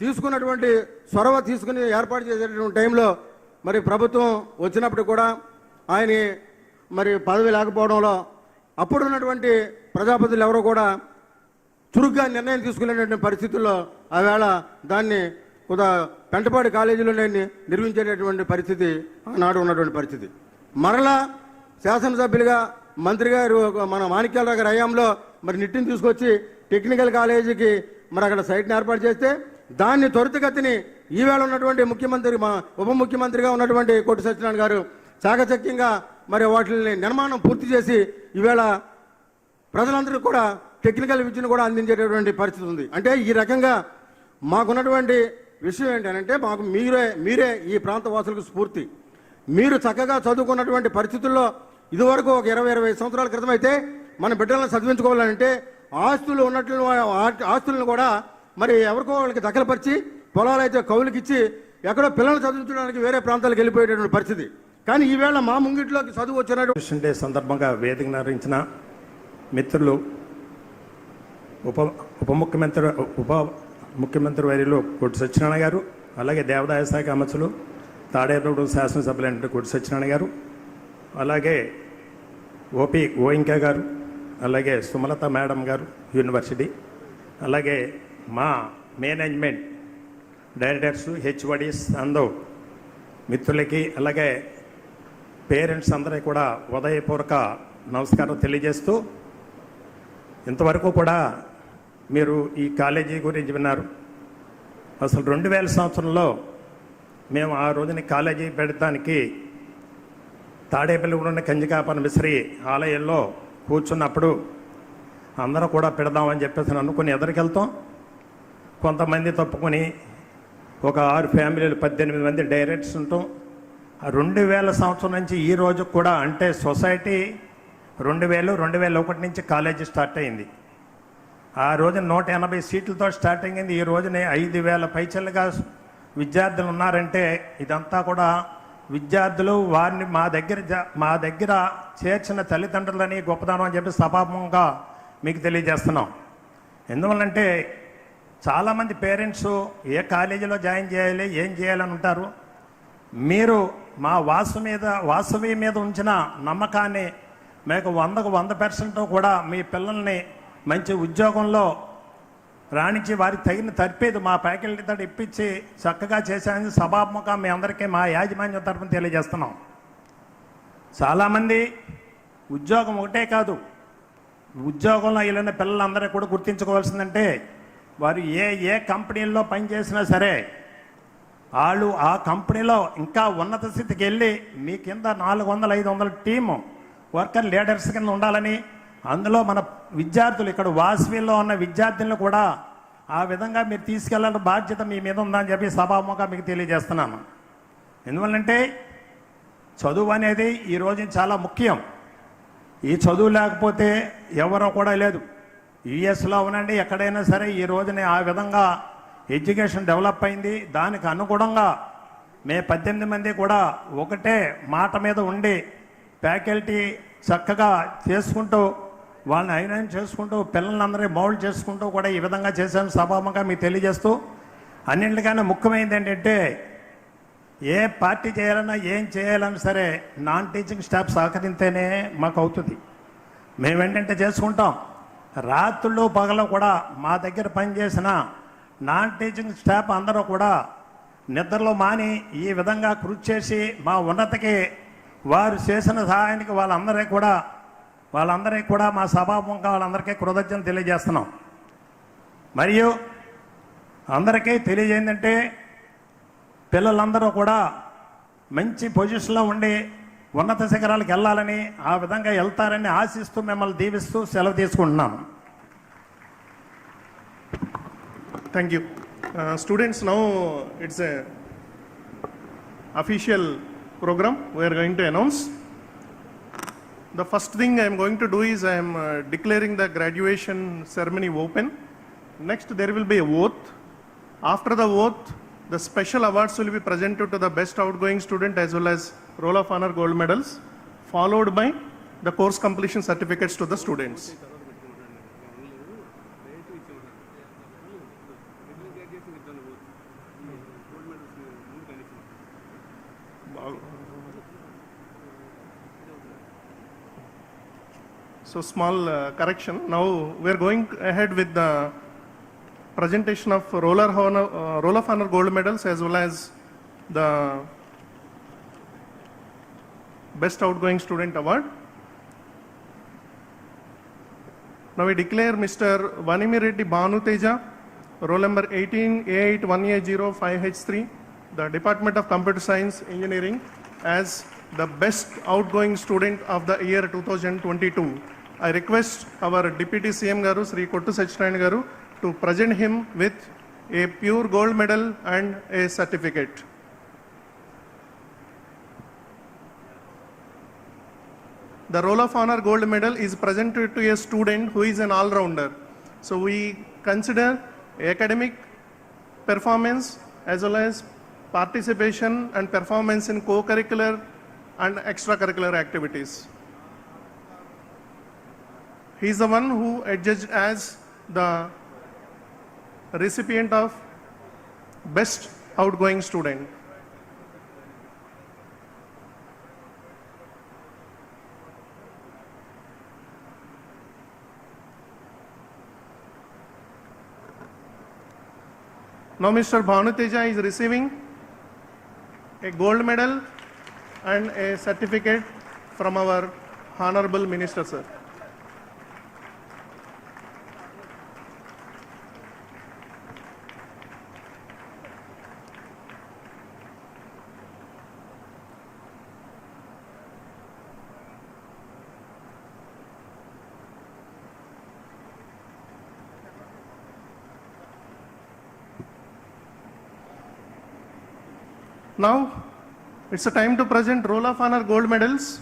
తీసుకున్నటువంటి చొరవ తీసుకుని ఏర్పాటు చేసేటటువంటి టైంలో మరి ప్రభుత్వం వచ్చినప్పుడు కూడా ఆయన మరి పదవి లేకపోవడంలో అప్పుడున్నటువంటి ప్రజాపతులు ఎవరో కూడా చురుగ్గా నిర్ణయం తీసుకునేటువంటి పరిస్థితుల్లో ఆవేళ దాన్ని పెంటపాడు కాలేజీలో నిర్మించేటటువంటి పరిస్థితి నాడు ఉన్నటువంటి పరిస్థితి. మరలా శాసనసభ్యులుగా మంత్రి గారు మన మాణిక్యాలరావు గారి హయాంలో మరి నిట్టిని తీసుకొచ్చి టెక్నికల్ కాలేజీకి మరి అక్కడ సైట్ని ఏర్పాటు చేస్తే దాన్ని త్వరితగతిని ఈవేళ ఉన్నటువంటి ముఖ్యమంత్రి ఉప ముఖ్యమంత్రిగా ఉన్నటువంటి కొట్టు సత్యనారాయణ గారు చాకచక్యంగా మరి వాటిని నిర్మాణం పూర్తి చేసి ఈవేళ ప్రజలందరూ కూడా టెక్నికల్ విద్యను కూడా అందించేటటువంటి పరిస్థితి ఉంది. అంటే ఈ రకంగా మాకున్నటువంటి విషయం ఏంటంటే మాకు మీరే ఈ ప్రాంత వాసులకు స్ఫూర్తి. మీరు చక్కగా చదువుకున్నటువంటి పరిస్థితుల్లో ఇదివరకు ఒక 20-25 సంవత్సరాల క్రితం అయితే మన బిడ్డలను చదివించుకోవాలంటే ఆస్తులను కూడా మరి ఎవరికో వాళ్ళకి దఖలుపరిచి పొలాలు అయితే కౌలుకి ఇచ్చి ఎక్కడో పిల్లలు చదివించడానికి వేరే ప్రాంతాలకు వెళ్ళిపోయేటటువంటి పరిస్థితి. కానీ ఈవేళ మా ముంగిట్లోకి చదువు వచ్చినటువంటి డే సందర్భంగా వేదిక నిర్వహించిన మిత్రులు ఉప ముఖ్యమంత్రి వర్యులు కొట్టు సత్యనారాయణ గారు, అలాగే దేవాదాయ శాఖ అమర్చులు తాడేపల్లిగూడెం శాసనసభ్యులైన కొట్టు సత్యనారాయణ గారు, అలాగే ఓయింకా గారు, అలాగే సుమలత మేడం గారు యూనివర్సిటీ, అలాగే మా మేనేజ్మెంట్ డైరెక్టర్స్ హెచ్ఓడీస్ అందరూ మిత్రులకి, అలాగే పేరెంట్స్ అందరికీ కూడా ఉదయపూర్వక నమస్కారం తెలియజేస్తూ, ఇంతవరకు కూడా మీరు ఈ కాలేజీ గురించి విన్నారు. అసలు 2000 సంవత్సరంలో మేము ఆ రోజుని కాలేజీ పెడతానికి తాడేపల్లిగూడెం కంజికాపన మిశ్రీ ఆలయంలో కూర్చున్నప్పుడు అందరూ కూడా పెడదామని చెప్పేసి అనుకుని ఎదురుకెళ్తాం. కొంతమంది తప్పుకొని ఒక 6 ఫ్యామిలీలు 18 మంది డైరెక్టర్స్ ఉంటాం. 2000 సంవత్సరం నుంచి ఈ రోజు కూడా అంటే సొసైటీ 2001 నుంచి కాలేజీ స్టార్ట్ అయింది. ఆ రోజు 180 సీట్లతో స్టార్ట్ అయింది. ఈ రోజునే 5000 పైచలుగా విద్యార్థులు ఉన్నారంటే ఇదంతా కూడా విద్యార్థులు వారిని మా దగ్గర చేర్చిన తల్లిదండ్రులని గొప్పదనం అని చెప్పి సభాముఖంగా మీకు తెలియజేస్తున్నాం. ఎందువల్లంటే చాలామంది పేరెంట్స్ ఏ కాలేజీలో జాయిన్ చేయాలి ఏం చేయాలని ఉంటారు. మీరు మా వాసవి మీద ఉంచిన నమ్మకాన్ని మీకు 100కు 100% కూడా మీ పిల్లల్ని మంచి ఉద్యోగంలో రాణించి వారికి తగిన తర్పేది మా ఫ్యాకల్టీతో ఇప్పించి చక్కగా చేశానని సభాముఖంగా మీ అందరికీ మా యాజమాన్యం తరఫున తెలియజేస్తున్నాం. చాలామంది ఉద్యోగం ఒకటే కాదు, ఉద్యోగంలో వెళ్ళిన పిల్లలందరూ కూడా గుర్తించుకోవాల్సిందంటే వారు ఏ కంపెనీల్లో పనిచేసినా సరే వాళ్ళు ఆ కంపెనీలో ఇంకా ఉన్నత స్థితికి వెళ్ళి మీ కింద 400-500 టీము వర్కర్ లీడర్స్ కింద ఉండాలని, అందులో మన విద్యార్థులు ఇక్కడ వాసవిలో ఉన్న విద్యార్థులను కూడా ఆ విధంగా మీరు తీసుకెళ్ళాలని బాధ్యత మీ మీద ఉందని చెప్పి సభాముఖంగా మీకు తెలియజేస్తున్నాను. ఎందువల్లంటే చదువు అనేది ఈరోజు చాలా ముఖ్యం. ఈ చదువు లేకపోతే ఎవరో కూడా లేదు. యుఎస్లో అవునండి, ఎక్కడైనా సరే ఈ రోజునే ఆ విధంగా ఎడ్యుకేషన్ డెవలప్ అయింది. దానికి అనుగుణంగా మే 18 మంది కూడా ఒకటే మాట మీద ఉండి ఫ్యాకల్టీ చక్కగా చేసుకుంటూ వాళ్ళని ఐరన్ చేసుకుంటూ పిల్లలందరినీ మౌల్డ్ చేసుకుంటూ కూడా ఈ విధంగా చేశాను సభాముఖంగా మీకు తెలియజేస్తూ, అన్నింటికన్నా ముఖ్యమైనది ఏంటంటే ఏ పార్టీ చేయాలన్నా ఏం చేయాలన్నా సరే నాన్ టీచింగ్ స్టాఫ్ సహకరిస్తేనే మాకు అవుతుంది. మేమేంటంటే చేసుకుంటాం. రాత్రులు పగలు కూడా మా దగ్గర పనిచేసిన నాన్ టీచింగ్ స్టాఫ్ అందరూ కూడా నిద్రలో మాని ఈ విధంగా కృషి చేసి మా ఉన్నతికి వారు చేసిన సహాయానికి వాళ్ళందరికీ కూడా మా సభాముఖంగా వాళ్ళందరికీ కృతజ్ఞతలు తెలియజేస్తున్నాం. మరియు అందరికీ తెలియజేయందంటే పిల్లలందరూ కూడా మంచి పొజిషన్లో ఉండి ఉన్నత శిఖరాలకు వెళ్ళాలని, ఆ విధంగా వెళ్తారని ఆశిస్తూ మిమ్మల్ని దీవిస్తూ సెలవు తీసుకుంటున్నాను. Thank you. Students, now it's a official program we are going to announce. The first thing I am going to do is I am declaring the graduation ceremony open. Next there will be a oath. After the oath, the special awards will be presented to the best outgoing student as well as Roll of Honor gold medals, followed by the course completion certificates to the students. So small correction. Now we are going ahead with the presentation of Roll of Honor gold medals as well as the Best Outgoing Student Award. Now we declare Mr. Vanimireddy Bhanuteja, roll number 18A81A05H3, the Department of Computer Science Engineering, as the Best Outgoing Student of the year 2022. I request our Deputy CM Garu, Sri Kottu Sachinayan Garu, to present him with a pure gold medal and a certificate. The Roll of Honor gold medal is presented to a student who is an all-rounder. So we consider academic performance as well as participation and performance in co-curricular and extracurricular activities. He is the one who adjudged as the recipient of Best Outgoing Student. Now Mr. Bhanuteja is receiving a gold medal and a certificate from our Honorable Minister, sir. Now it's a time to present Roll of Honor gold medals.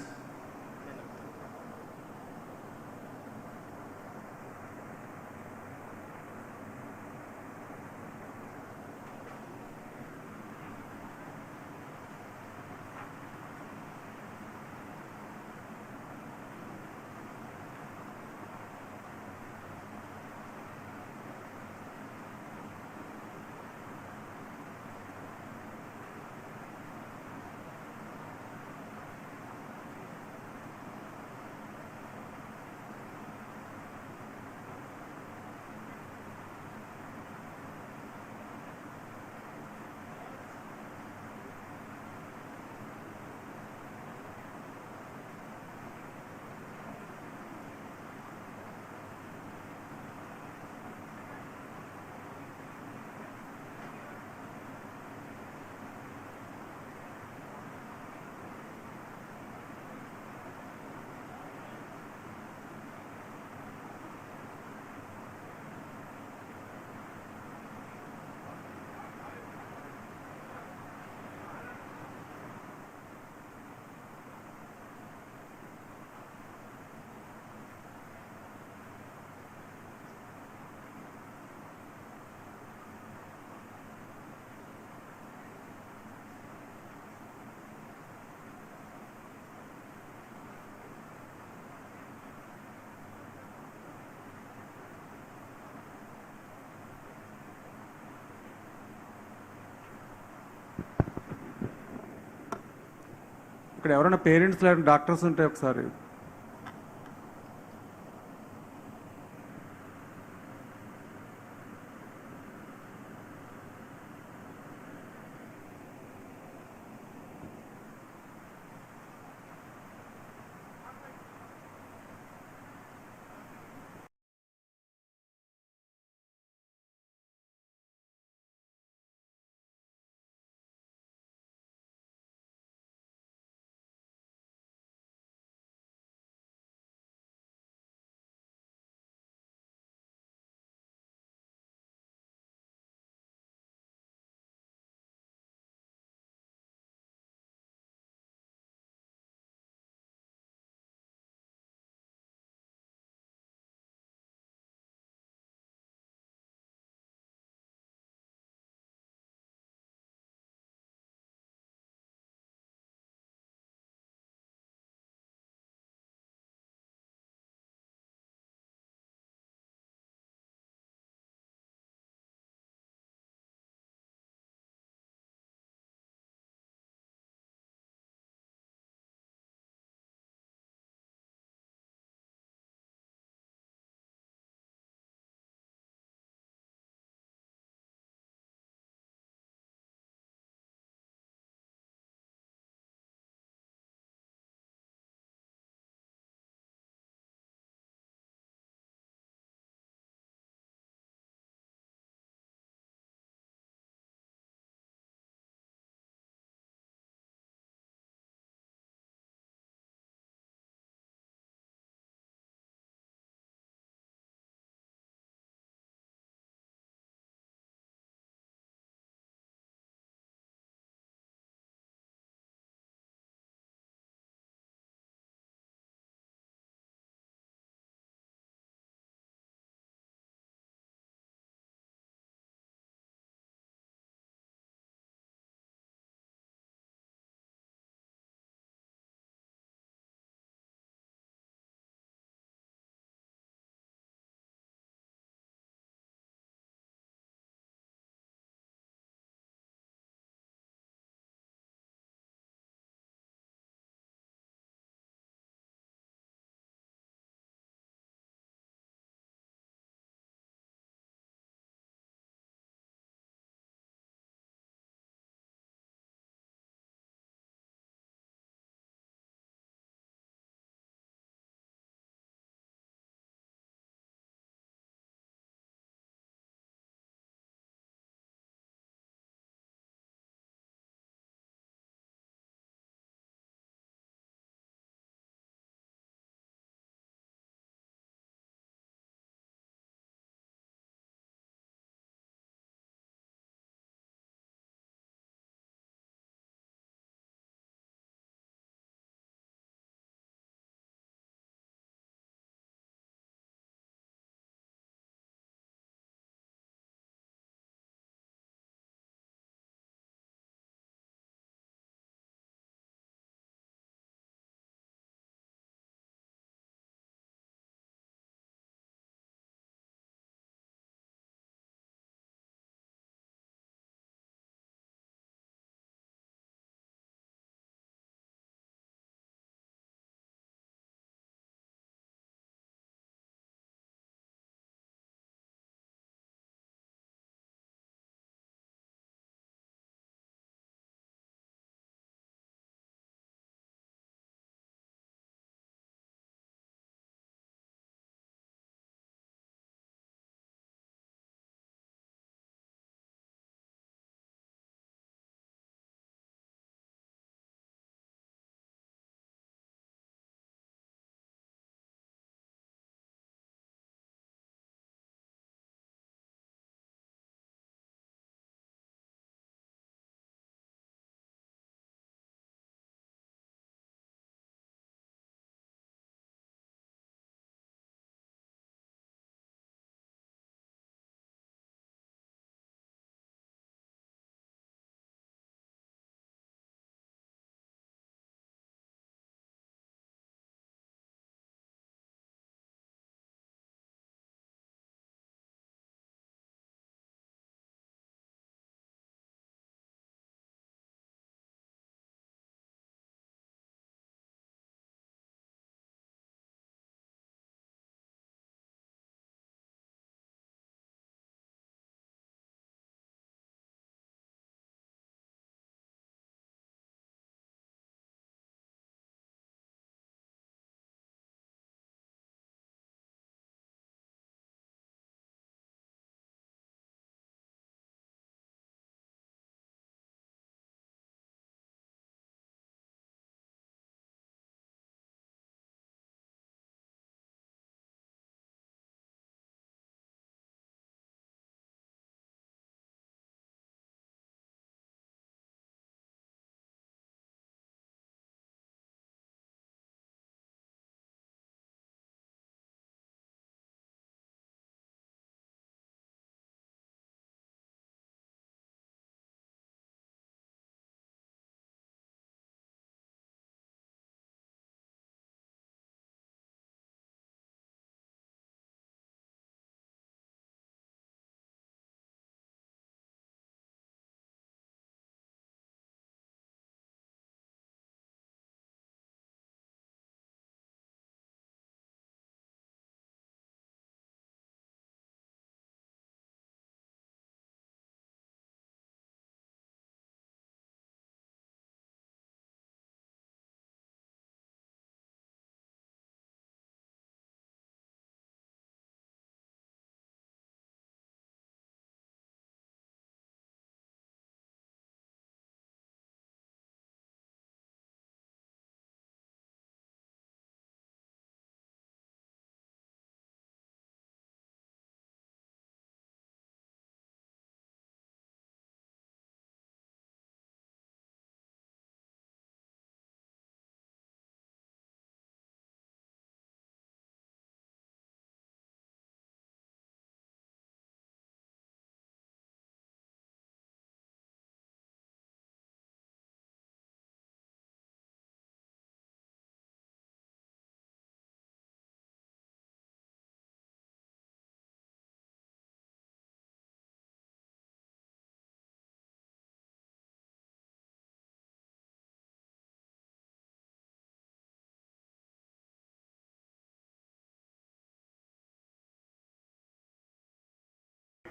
ఇక్కడ ఎవరైనా parents లేదా doctors ఉంటే ఒకసారి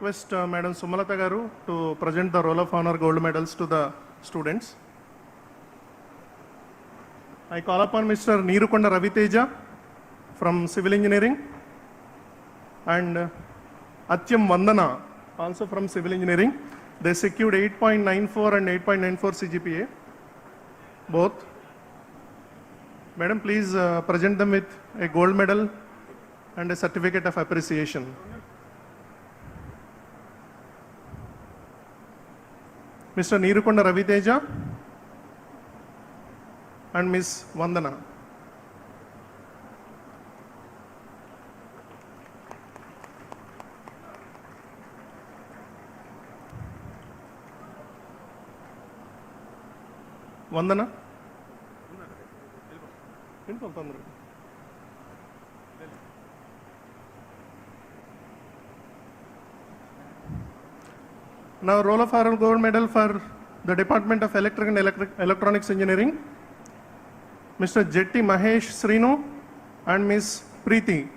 request Madam Sumalata Garu to present the Roll of Honor gold medals to the students. I call upon Mr. Neerukonda Raviteja from Civil Engineering and Atyam Vandana also from Civil Engineering. They secured 8.94 and 8.94 CGPA, both. Madam, please present them with a gold medal and a certificate of appreciation. Mr. Neerukonda Raviteja and Ms. Vandana. Vandana? Now, roll of honor gold medal for the Department of Electric and Electronics Engineering, Mr. Jetti Mahesh Srinu and Ms. Preeti.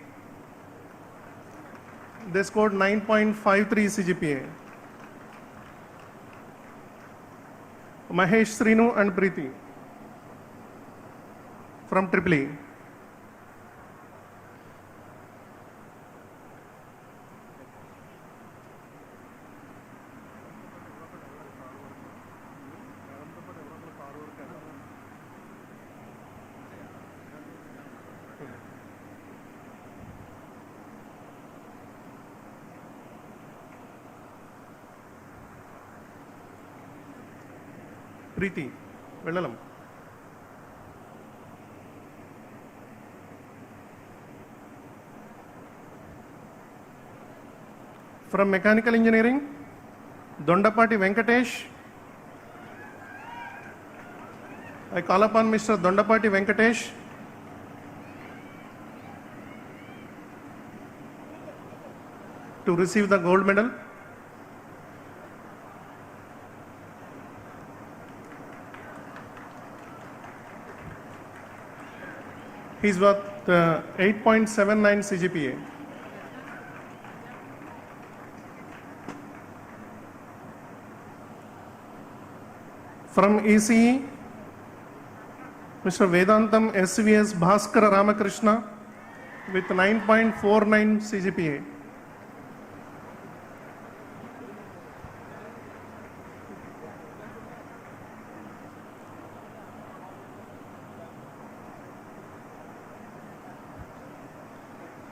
They scored 9.53 CGPA. Mahesh Srinu and Preeti from Tripoli. Preeti, Vellalam. From Mechanical Engineering, Dondapati Venkatesh. I call upon Mr. Dondapati Venkatesh to receive the gold medal. He's worth 8.79 CGPA. From ECE, Mr. Vedantam SVS Bhaskara Ramakrishna with 9.49 CGPA.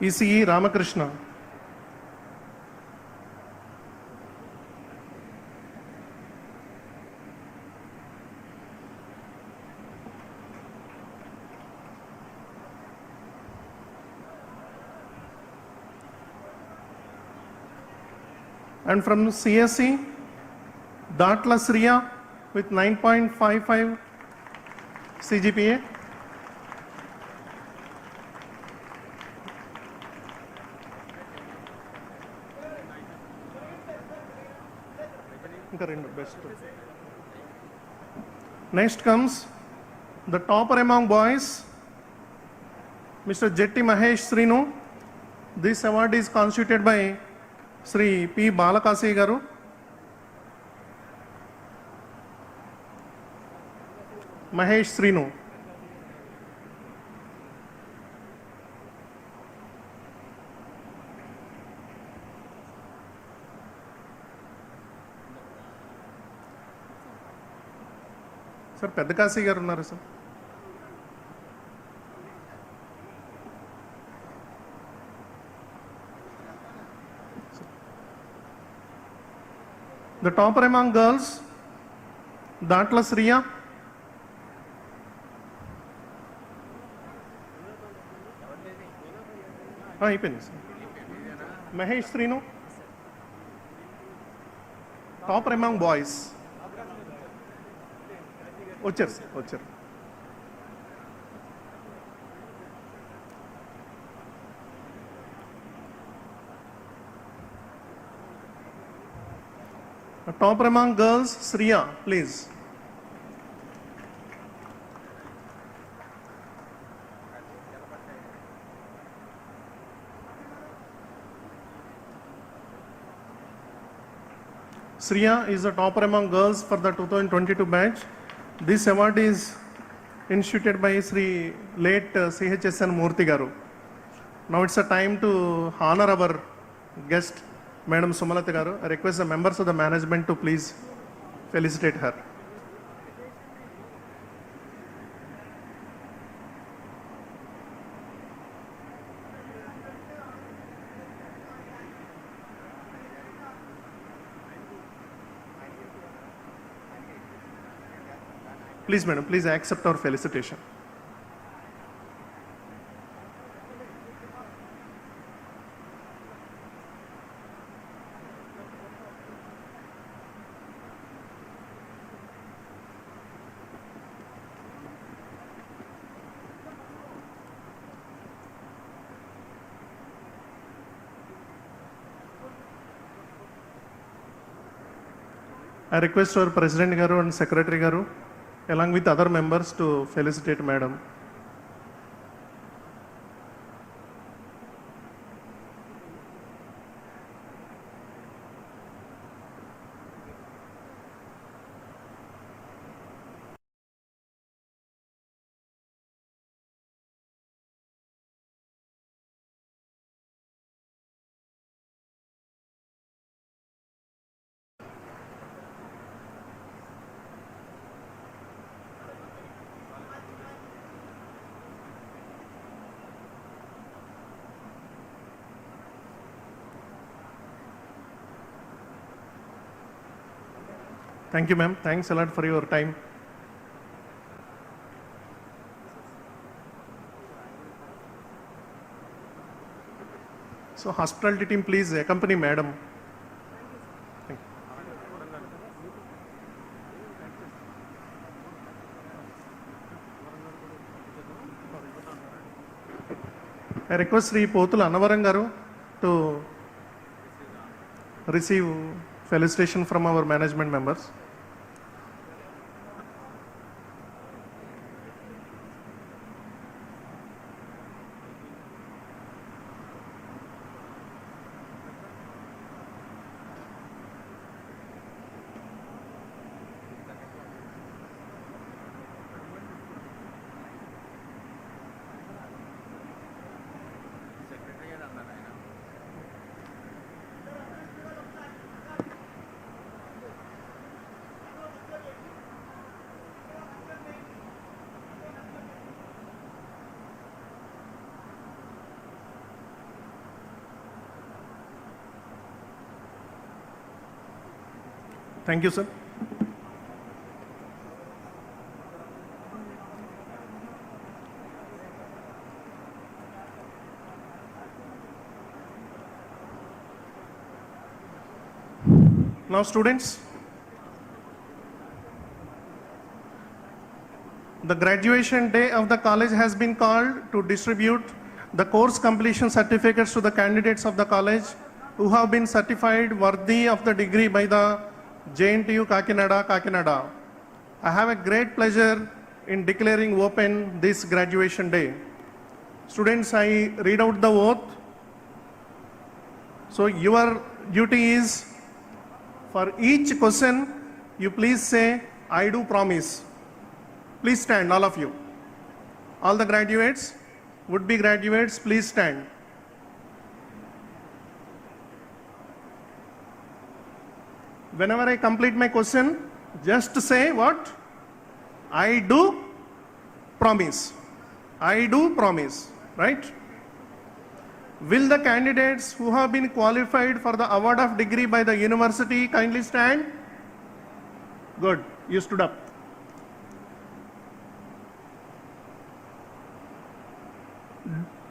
ECE Ramakrishna. And from CSE, Datla Sriya with 9.55 CGPA. Next comes the topper among boys, Mr. Jetti Mahesh Srinu. This award is constituted by Sri P. Balakasi Garu. Mahesh Srinu. Sir, Pedakasi garu unnaru sir. The topper among girls, Datla Sriya. Mahesh Srinu. Topper among boys. Ochar. Topper among girls, Sriya, please. Sriya is the topper among girls for the 2022 batch. This award is instituted by Sri late CHSN Murthy Garu. Now it's a time to honor our guest, Madam Sumalata Garu. I request the members of the management to please felicitate her. Please, madam, please accept our felicitation. I request our President Garu and Secretary Garu, along with other members, to felicitate Madam. Thank you, ma'am. Thanks a lot for your time. So, hospitality team, please accompany Madam. Thank you. I request Sri Pothula Annavaram Garu to receive felicitation from our management members. Thank you, sir. Now, students, the graduation day of the college has been called to distribute the course completion certificates to the candidates of the college who have been certified worthy of the degree by the JNTU Kakinada. I have a great pleasure in declaring open this graduation day. Students, I read out the oath. So your duty is, for each question, you please say, I do promise. Please stand, all of you. All the graduates, would-be graduates, please stand. Whenever I complete my question, just say what? I do promise. I do promise, right? Will the candidates who have been qualified for the award of degree by the university kindly stand? Good, you stood up.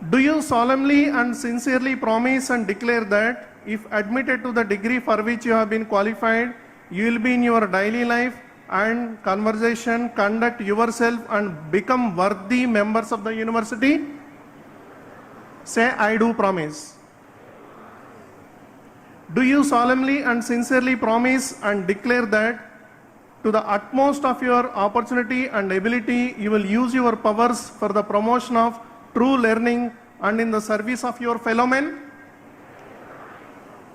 Do you solemnly and sincerely promise and declare that if admitted to the degree for which you have been qualified, you will be in your daily life and conversation, conduct yourself and become worthy members of the university? Say, I do promise. Do you solemnly and sincerely promise and declare that to the utmost of your opportunity and ability, you will use your powers for the promotion of true learning and in the service of your fellow men?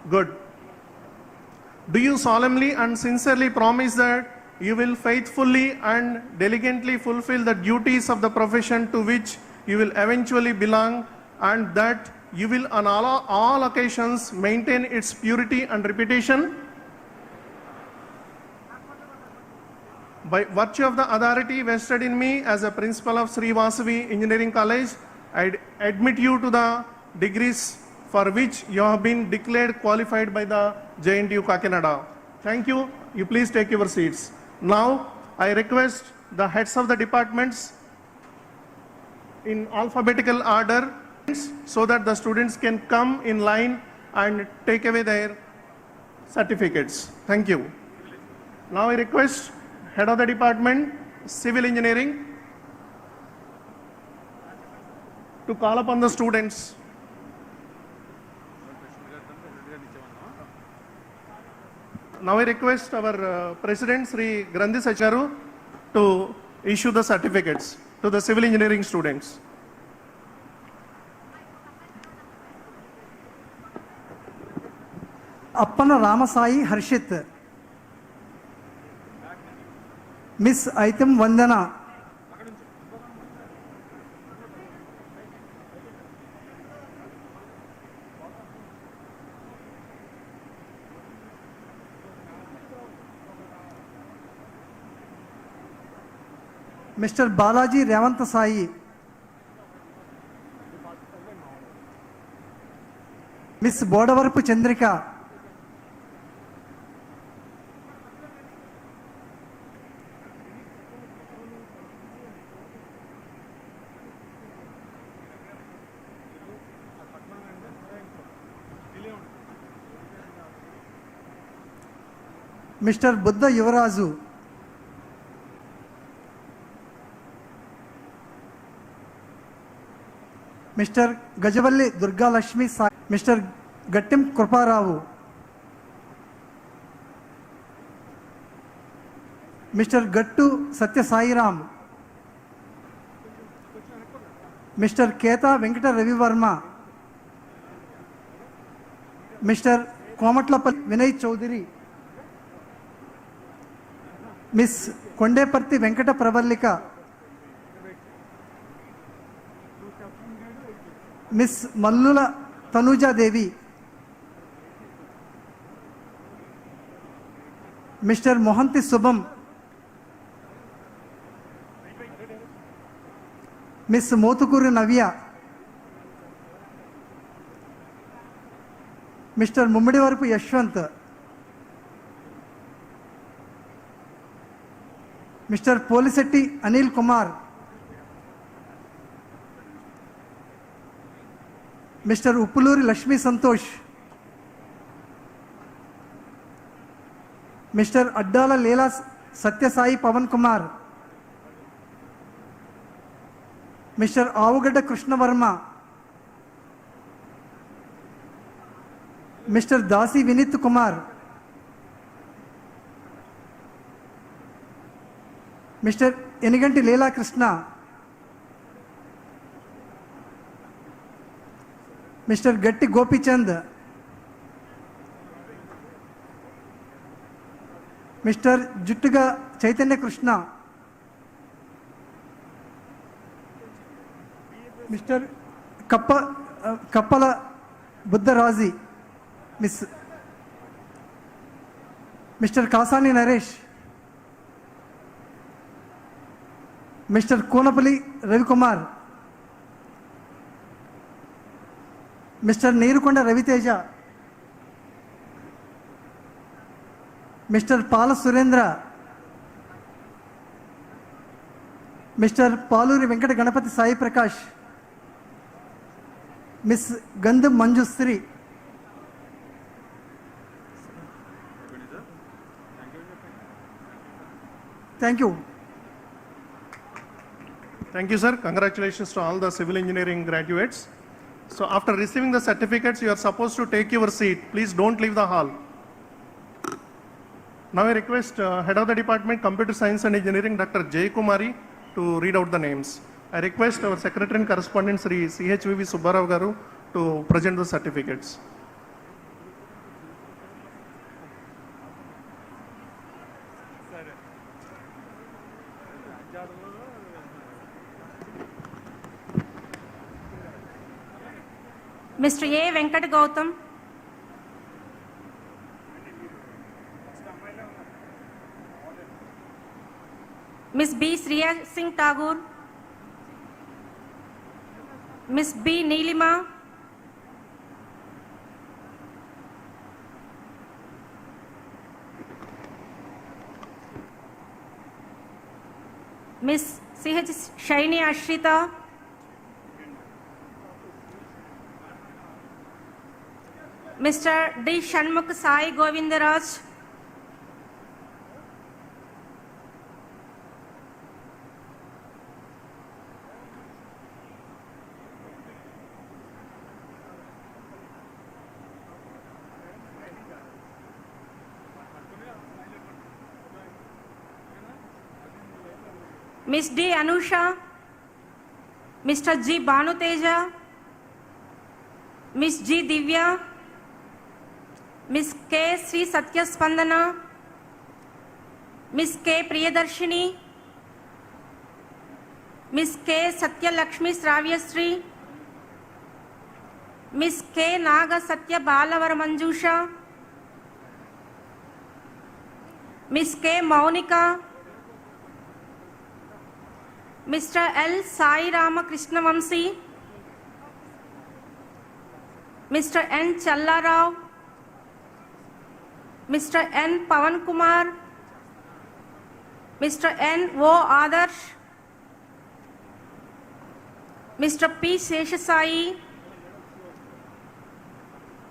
Good. Do you solemnly and sincerely promise that you will faithfully and diligently fulfill the duties of the profession to which you will eventually belong, and that you will on all occasions maintain its purity and reputation? By virtue of the authority vested in me as a principal of Sri Vasavi Engineering College, I admit you to the degrees for which you have been declared qualified by the JNTU Kakinada. Thank you. You please take your seats. Now, I request the heads of the departments in alphabetical order so that the students can come in line and take away their certificates. Thank you. Now I request Head of the Department, Civil Engineering, to call upon the students. Now I request our President, Sri Grandhi Sacharu, to issue the certificates to the civil engineering students. Appana Ramasai Harshit, Miss Aitam Vandana, Mr. Balaji Revanta Sai, Miss Bodavarpu Chandrika, Mr. Buddha Yuvarazu, Mr. Gajavalli Durga Lakshmi Sai, Mr. Gattim Kruparavu, Mr. Gattu Satya Sairam, Mr. Keta Venkata Ravi Varma, Mr. Komatlapalli Vinay Chaudhary, Miss Kondeparti Venkata Pravalika, Miss Mallula Tanuja Devi, Mr. Mohanty Subham, Miss Motukuru Navya, Mr. Mummidivarpu Yashwant, Mr. Polisetti Anil Kumar, Mr. Uppuluri Lakshmi Santosh, Mr. Addala Leela Satya Sai Pavan Kumar, Mr. Avugada Krishna Varma, Mr. Dasi Vinit Kumar, Mr. Eniganti Leela Krishna, Mr. Gatti Gopi Chand, Mr. Juttuga Chaitanya Krishna, Mr. Kappala Buddha Razi, Mr. Kasani Naresh, Mr. Konapalli Ravi Kumar, Mr. Neerukonda Raviteja, Mr. Pala Surendra, Mr. Paluri Venkata Ganapati Sai Prakash, Miss Gandham Manjusri, thank you. Thank you, sir. Congratulations to all the civil engineering graduates. So after receiving the certificates, you are supposed to take your seat. Please don't leave the hall. Now I request Head of the Department, Computer Science and Engineering, Dr. Jay Kumari, to read out the names. I request our Secretary and Correspondent, Sri CHVV Subbarao Garu, to present the certificates. Mr. A. Venkat Gautam, Miss B. Sriya Singh Tagore, Miss B. Neelima, Miss C.H. Shaini Ashrita, Mr. D. Shanmukh Sai Govindaraj, Miss D. Anusha, Mr. G. Bhanuteja, Miss G. Divya, Miss K. Sri Satya Spandana, Miss K. Priyadarshini, Miss K. Satya Lakshmi Sravyasri, Miss K. Naga Satya Balavara Manjusha, Miss K. Maunika, Mr. L. Sai Rama Krishnavamsi, Mr. N. Challarao, Mr. N. Pavan Kumar, Mr. N. O. Adarsh, Mr. P. Seshasai,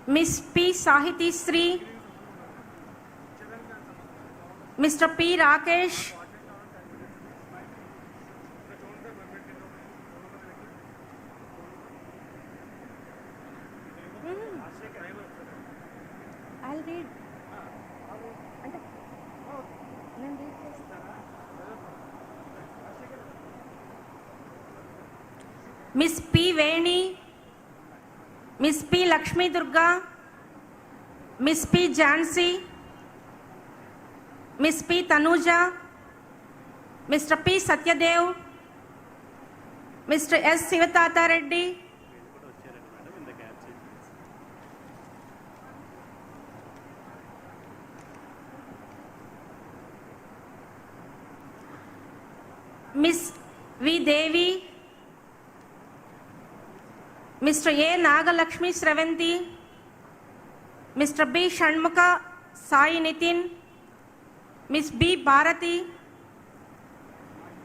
Miss P. Sahiti Sri, Mr. P. Rakesh, I'll read. Miss P. Veni, Miss P. Lakshmi Durga, Miss P. Jansi, Miss P. Tanuja, Mr. P. Satyadev, Mr. S. Sivatata Reddy, Miss V. Devi, Mr. A. Nagalakshmi Sravanti, Mr. B. Shanmukha Sai Nitin, Miss B. Bharati,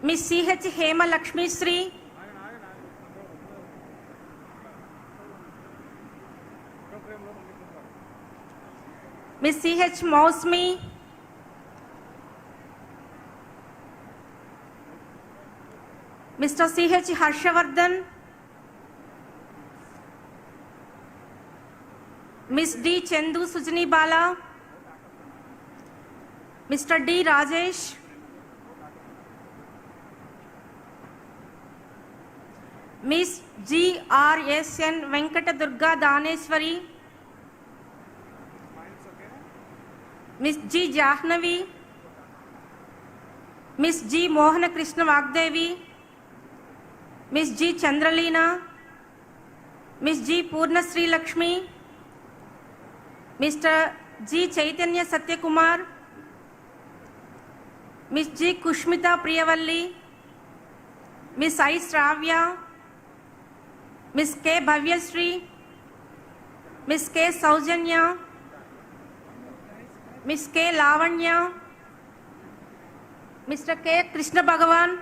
Miss C. H. Hema Lakshmi Sri, Miss C. H. Mausmi, Mr. C. H. Harshavardhan, Miss D. Chandu Sujani Bala, Mr. D. Rajesh, Miss G. R. S. N. Venkata Durga Daneshwari, Miss G. Jahnavi, Miss G. Mohana Krishna Vagdevi, Miss G. Chandraleena, Miss G. Purna Sri Lakshmi, Mr. G. Chaitanya Satyakumar, Miss G. Kushmita Priyavalli, Miss I. Shravya, Miss K. Bhavyasri, Miss K. Saujanya, Miss K. Lavanya, Mr. K. Krishna Bhagavan,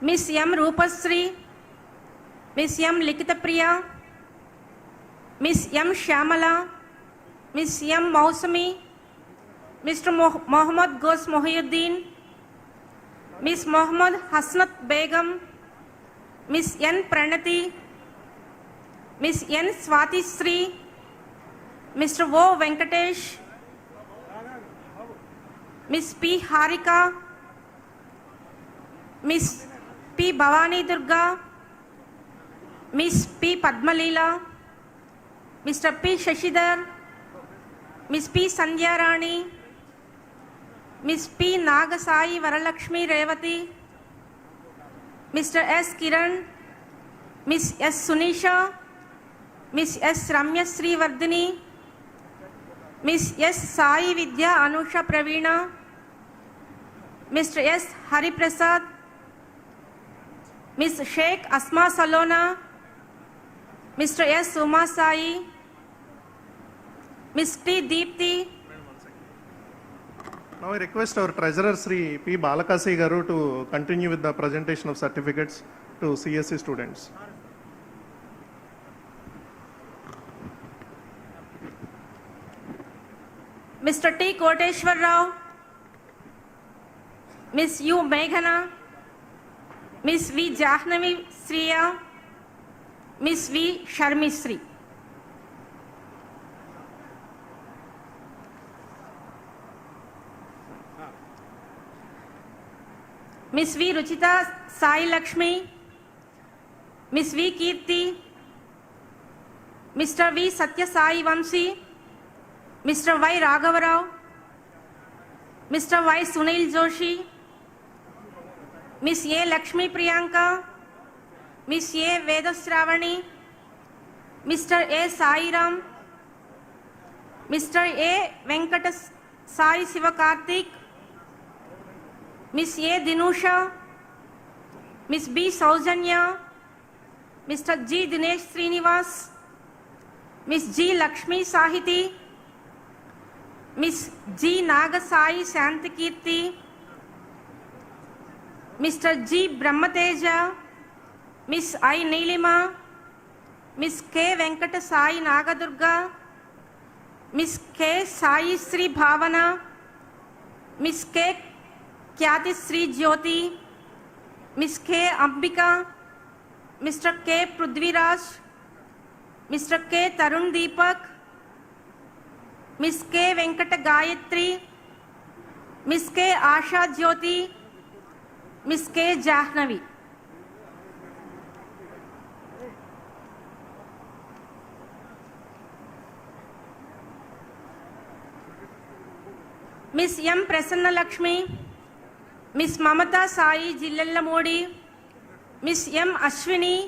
Miss M. Rupasri, Miss M. Likita Priya, Miss M. Shyamala, Miss M. Mausami, Mr. Mohammad Gos Mohiuddin, Miss Mohammad Hasnat Begum, Miss N. Pranati, Miss N. Swati Sri, Mr. O. Venkatesh, Miss P. Harika, Miss P. Bhavani Durga, Miss P. Padmalila, Mr. P. Shashidhar, Miss P. Sandhya Rani, Miss P. Nagasai Varalakshmi Revati, Mr. S. Kiran, Miss S. Sunisha, Miss S. Ramya Sri Vardhini, Miss S. Sai Vidya Anusha Praveena, Mr. S. Hari Prasad, Miss Sheikh Asma Salona, Mr. S. Uma Sai, Miss T. Deepthi. Now I request our treasurer Sri P. Balakasi Garu to continue with the presentation of certificates to CSC students. Mr. T. Koteshwar Rao, Miss U. Meghana, Miss V. Jahnavi Sriya, Miss V. Sharmi Sri. Miss V. Ruchita Sai Lakshmi, Miss V. Kirti, Mr. V. Satya Sai Vamsi, Mr. Y. Raghavarao, Mr. Y. Sunil Joshi, Miss A. Lakshmi Priyanka, Miss A. Vedasravani, Mr. A. Sairam, Mr. A. Venkatas Sai Sivakarthik, Miss A. Dinusha, Miss B. Saujanya, Mr. G. Dinesh Srinivas, Miss G. Lakshmi Sahiti, Miss G. Nagasai Shantikirti, Mr. G. Brahmateja, Miss I. Neelima, Miss K. Venkata Sai Nagadurga, Miss K. Sai Sri Bhavana, Miss K. Kyati Sri Jyoti, Miss K. Ambika, Mr. K. Prudviraj, Mr. K. Tarun Deepak, Miss K. Venkata Gayatri, Miss K. Asha Jyoti, Miss K. Jahnavi. Miss M. Prasanna Lakshmi, Miss Mamata Sai Jillella Modi, Miss M. Ashwini,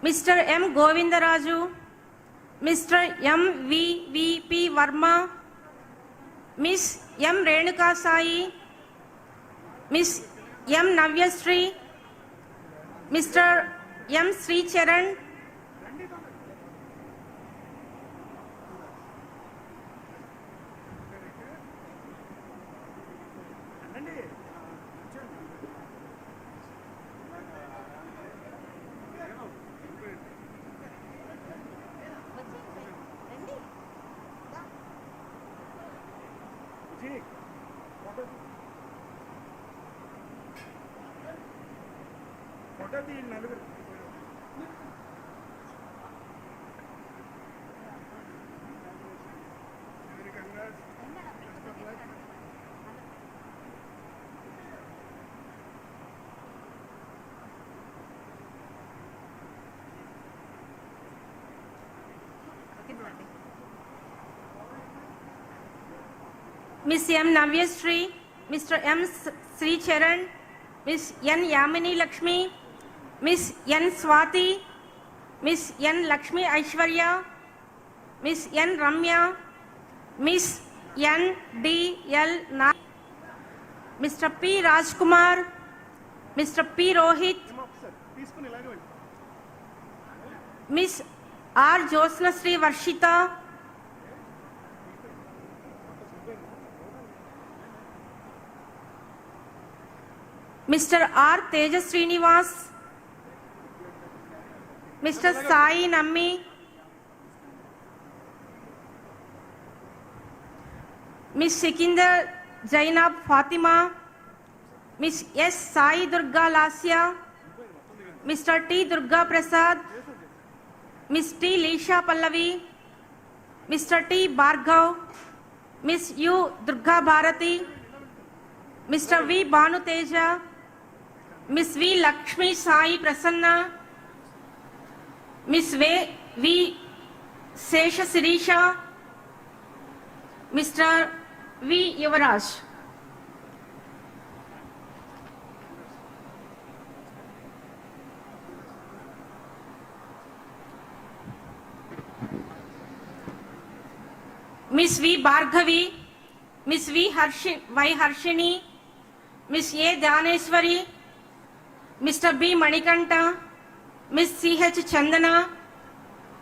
Mr. M. Govindaraju, Mr. M. V. P. Varma, Miss M. Renuka Sai, Miss M. Navyasri, Mr. M. Sri Charan, Miss M. Navyasri, Mr. M. Sri Charan, Miss N. Yamini Lakshmi, Miss N. Swati, Miss N. Lakshmi Aishwarya, Miss N. Ramya, Miss N. D. L. Na, Mr. P. Rajkumar, Mr. P. Rohit, Miss R. Josna Sri Varshita, Mr. R. Tejas Srinivas, Mr. Sai Nammi, Miss Sikinder Jainab Fatima, Miss S. Sai Durga Lasya, Mr. T. Durga Prasad, Miss T. Lisha Pallavi, Mr. T. Bhargav, Miss U. Durga Bharati, Mr. V. Banu Teja, Miss V. Lakshmi Sai Prasanna, Miss V. Sesha Sirisha, Mr. V. Yuvaraj. Miss V. Bhargavi, Miss Y. Harshini, Miss A. Dhaneswari, Mr. B. Manikanta, Miss C.H. Chandana,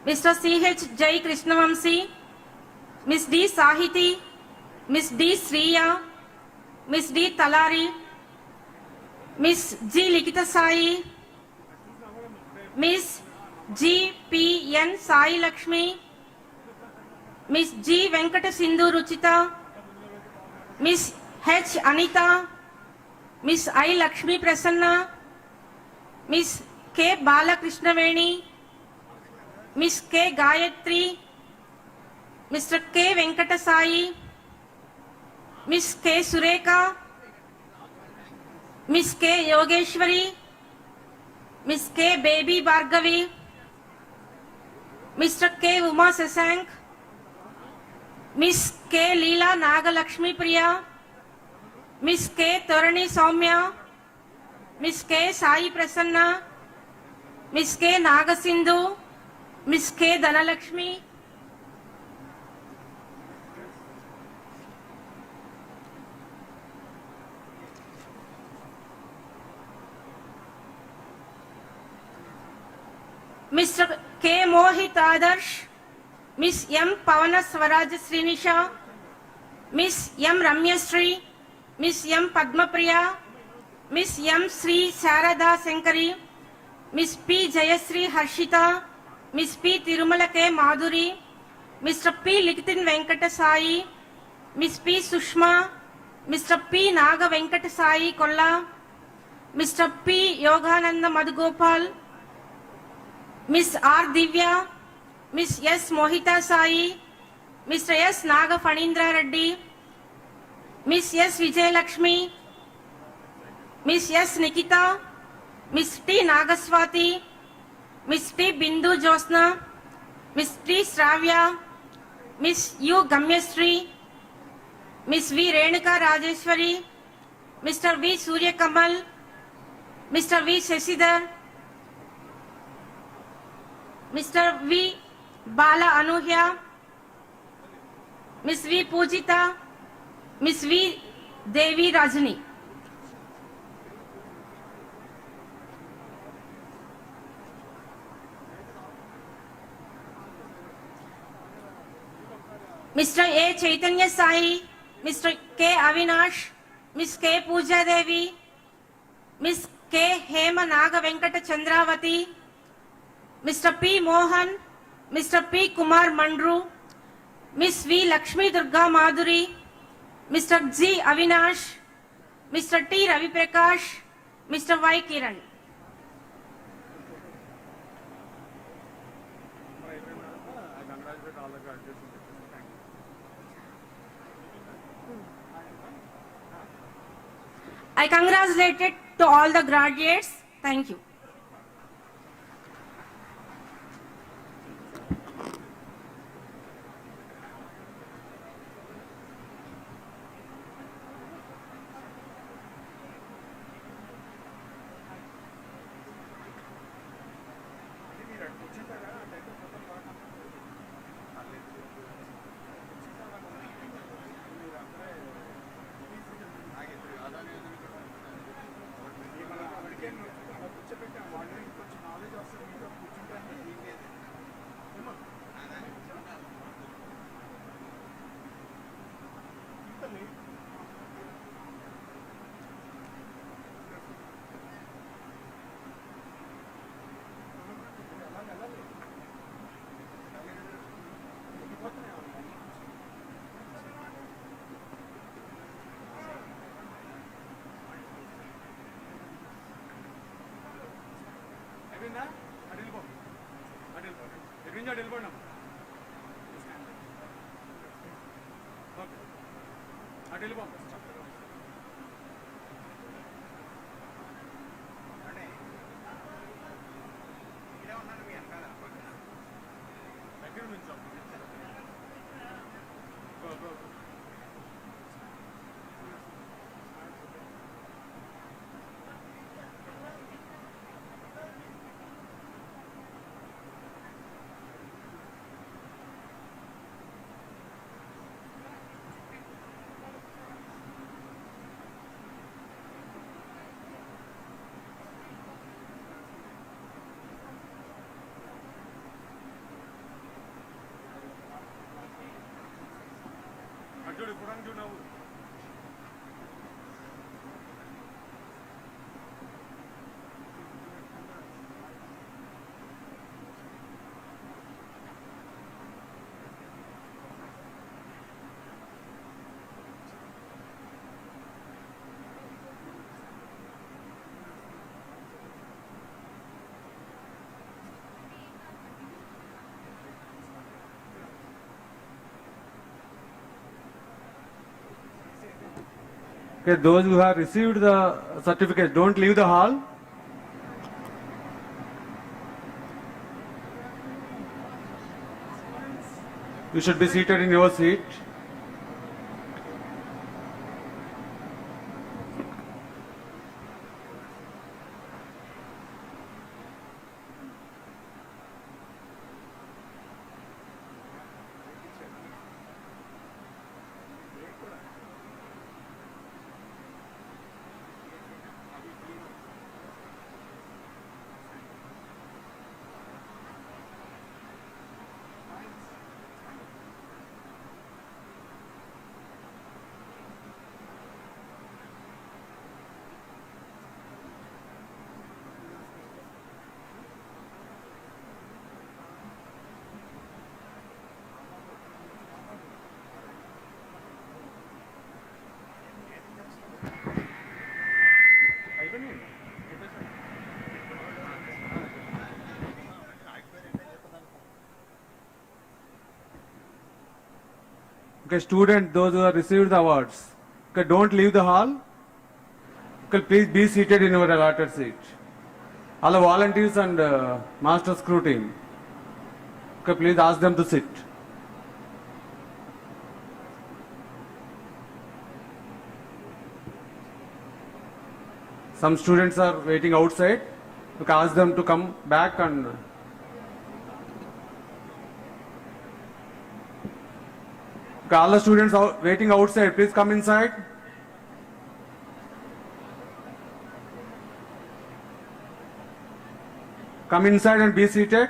Mr. C.H. Jai Krishnavamsi, Miss D. Sahiti, Miss D. Sriya, Miss D. Talari, Miss G. Likita Sai, Miss G. P. N. Sai Lakshmi, Miss G. Venkata Sindhu Ruchita, Miss H. Anita, Miss I. Lakshmi Prasanna, Miss K. Balakrishna-veni, Miss K. Gayatri, Mr. K. Venkata Sai, Miss K. Sureka, Miss K. Yogeshwari, Miss K. Baby Bhargavi, Mr. K. Uma Sasank, Miss K. Leela Nagalakshmi Priya, Miss K. Torani Soumya, Miss K. Sai Prasanna, Miss K. Nagasindhu, Miss K. Dhanalakshmi, Mr. K. Mohit Adarsh, Miss M. Pavana Swaraj Srinisha, Miss M. Ramya Sri, Miss M. Padma Priya, Miss M. Sri Sarada Sankari, Miss P. Jayasri Harshita, Miss P. Tirumala K. Madhuri, Mr. P. Likitin Venkata Sai, Miss P. Sushma, Mr. P. Naga Venkata Sai Kolla, Mr. P. Yogananda Madhugopal, Miss R. Divya, Miss S. Mohita Sai, Mr. S. Naga Fanindra Reddy, Miss S. Vijay Lakshmi, Miss S. Nikita, Miss T. Nagaswati, Miss T. Bindu Josna, Miss T. Sravya, Miss U. Gamyasri, Miss V. Renuka Rajeshwari, Mr. V. Surya Kamal, Mr. V. Shasidhar, Mr. V. Bala Anuhya, Miss V. Pujita, Miss V. Devi Rajani. Mr. A. Chaitanya Sai, Mr. K. Avinash, Miss K. Pooja Devi, Miss K. Hema Naga Venkata Chandravati, Mr. P. Mohan, Mr. P. Kumar Mandru, Miss V. Lakshmi Durga Madhuri, Mr. G. Avinash, Mr. T. Ravi Prakash, Mr. Y. Kiran. I congratulate to all the graduates. Thank you. Okay, those who have received the certificate, don't leave the hall. You should be seated in your seat. Okay, student, those who have received the awards, okay, don't leave the hall. Okay, please be seated in your allotted seat. All the volunteers and master's crew team, okay, please ask them to sit. Some students are waiting outside. Okay, ask them to come back and okay, all the students waiting outside, please come inside. Come inside and be seated.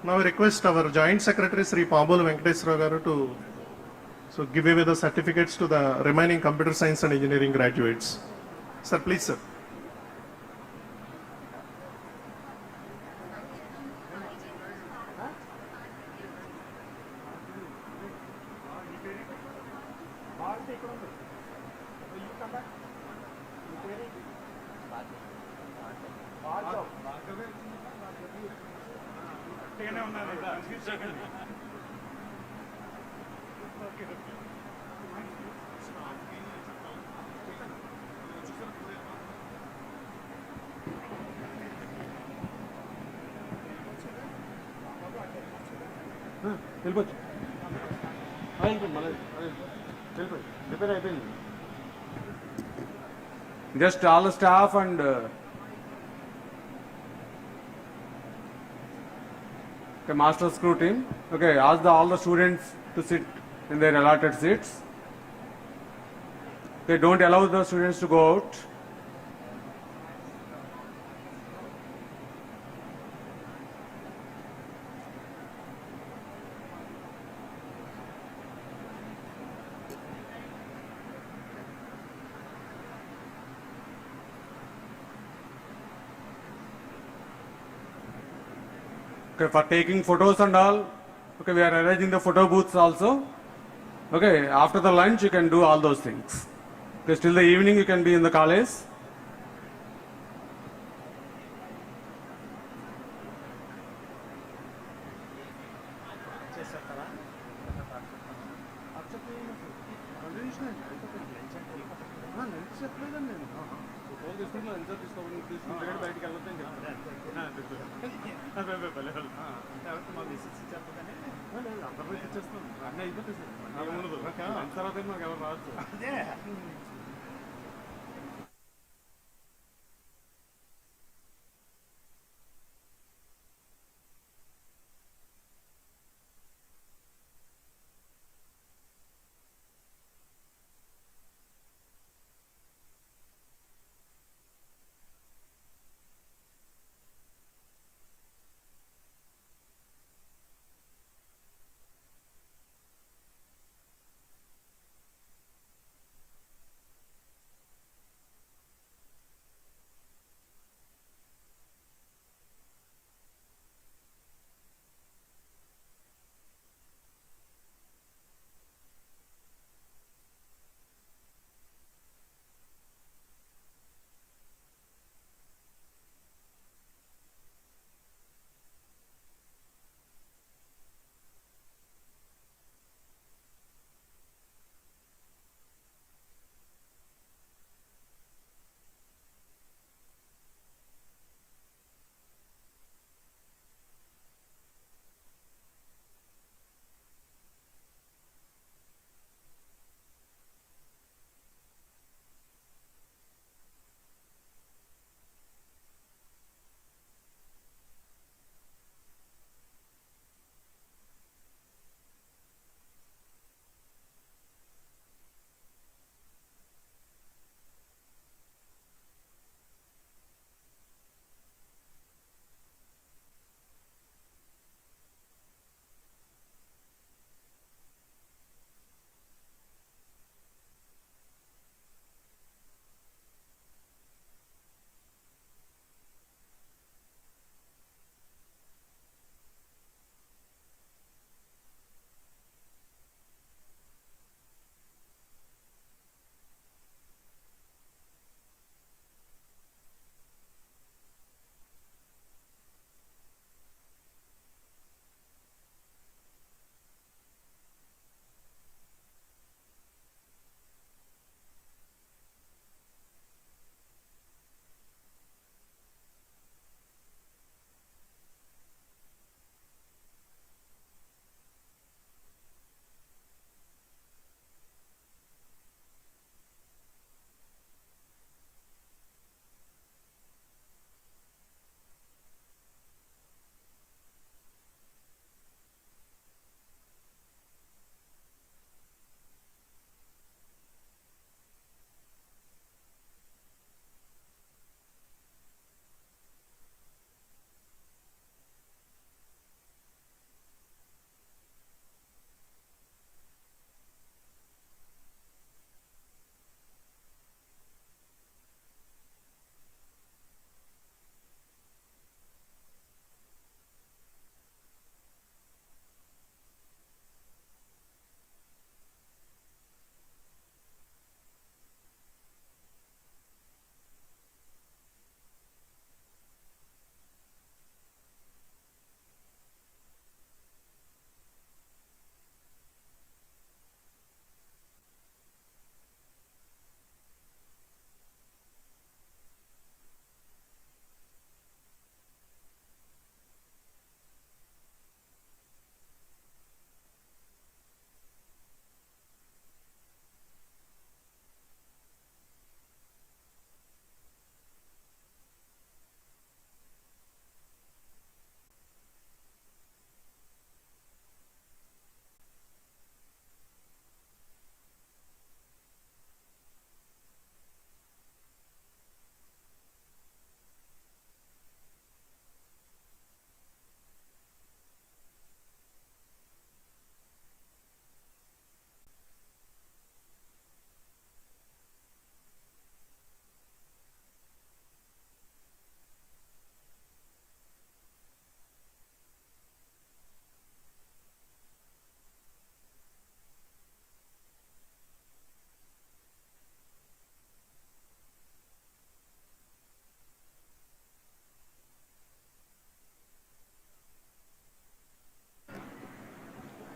Now I request our Joint Secretary Sri Pambolu Venkateswara garu to give away the certificates to the remaining computer science and engineering graduates. Sir, please, sir. Just all the staff and okay, master's crew team. Okay, ask all the students to sit in their allotted seats. Okay, don't allow the students to go out. Okay, for taking photos and all, okay, we are arranging the photo booths also. Okay, after the lunch you can do all those things. Okay, till the evening you can be in the college.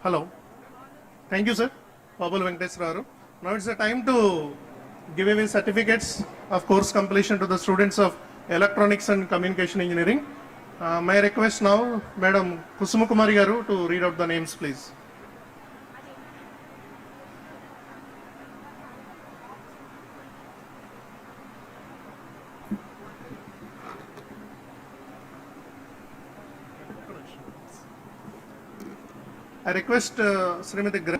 Hello. Thank you, sir. Pabal Venkateswara. Now it's the time to give away certificates of course completion to the students of Electronics and Communication Engineering. May I request now Madam Kusumukumari Garu to read out the names, please. I request Srimati Gra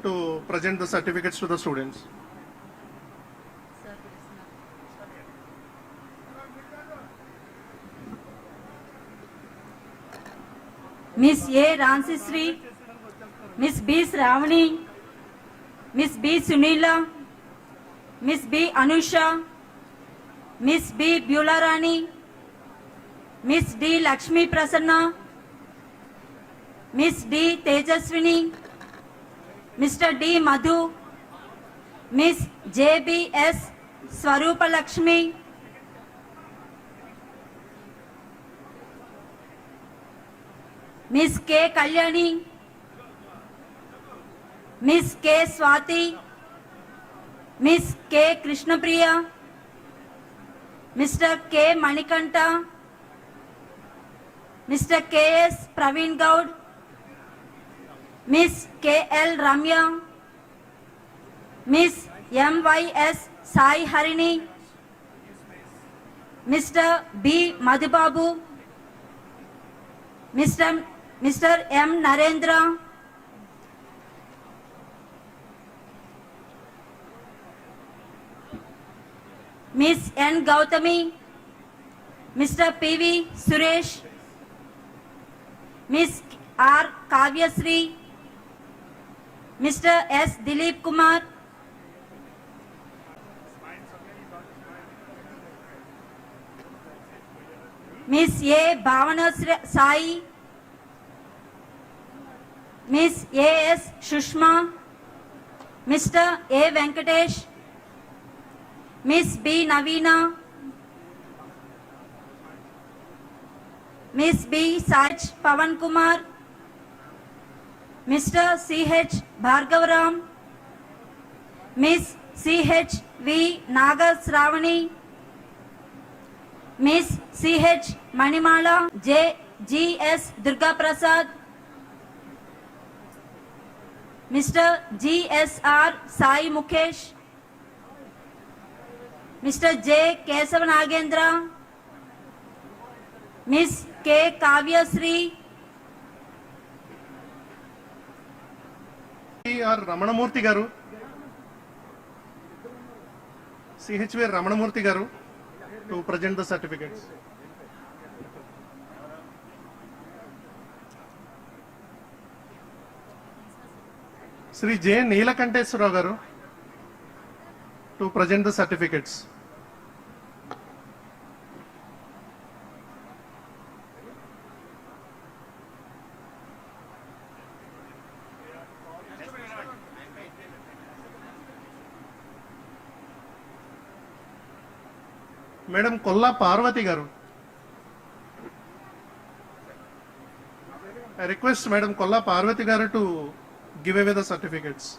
to present the certificates to the students. Miss A. Ransisri, Miss B. Sravani, Miss B. Sunila, Miss B. Anusha, Miss B. Bularani, Miss D. Lakshmi Prasanna, Miss D. Tejaswini, Mr. D. Madhu, Miss J.B.S. Swarupa Lakshmi, Miss K. Kalyani, Miss K. Swati, Miss K. Krishnapriya, Mr. K. Manikanta, Mr. K. S. Praveen Gaud, Miss K. L. Ramya, Miss M. Y. S. Sai Harini, Mr. B. Madhubabu, Mr. M. Narendra, Miss N. Gautami, Mr. P.V. Suresh, Miss R. Kavyasri, Mr. S. Dilip Kumar, Miss A. Bhavana Sai, Miss A.S. Shushma, Mr. A. Venkatesh, Miss B. Navina, Miss B. Sach Pavan Kumar, Mr. C.H. Bhargavaram, Miss C.H. V. Naga Sravani, Miss C.H. Manimala, G.S. Durga Prasad, Mr. G.S.R. Sai Mukesh, Mr. J. Kesav Nagendra, Miss K. Kavya Sri, R. Ramanamurthy Garu, CHV Ramanamurthy Garu to present the certificates. Sri J. Neelakanteswara Garu to present the certificates. Madam Kolla Parvati Garu. I request Madam Kolla Parvati Garu to give away the certificates.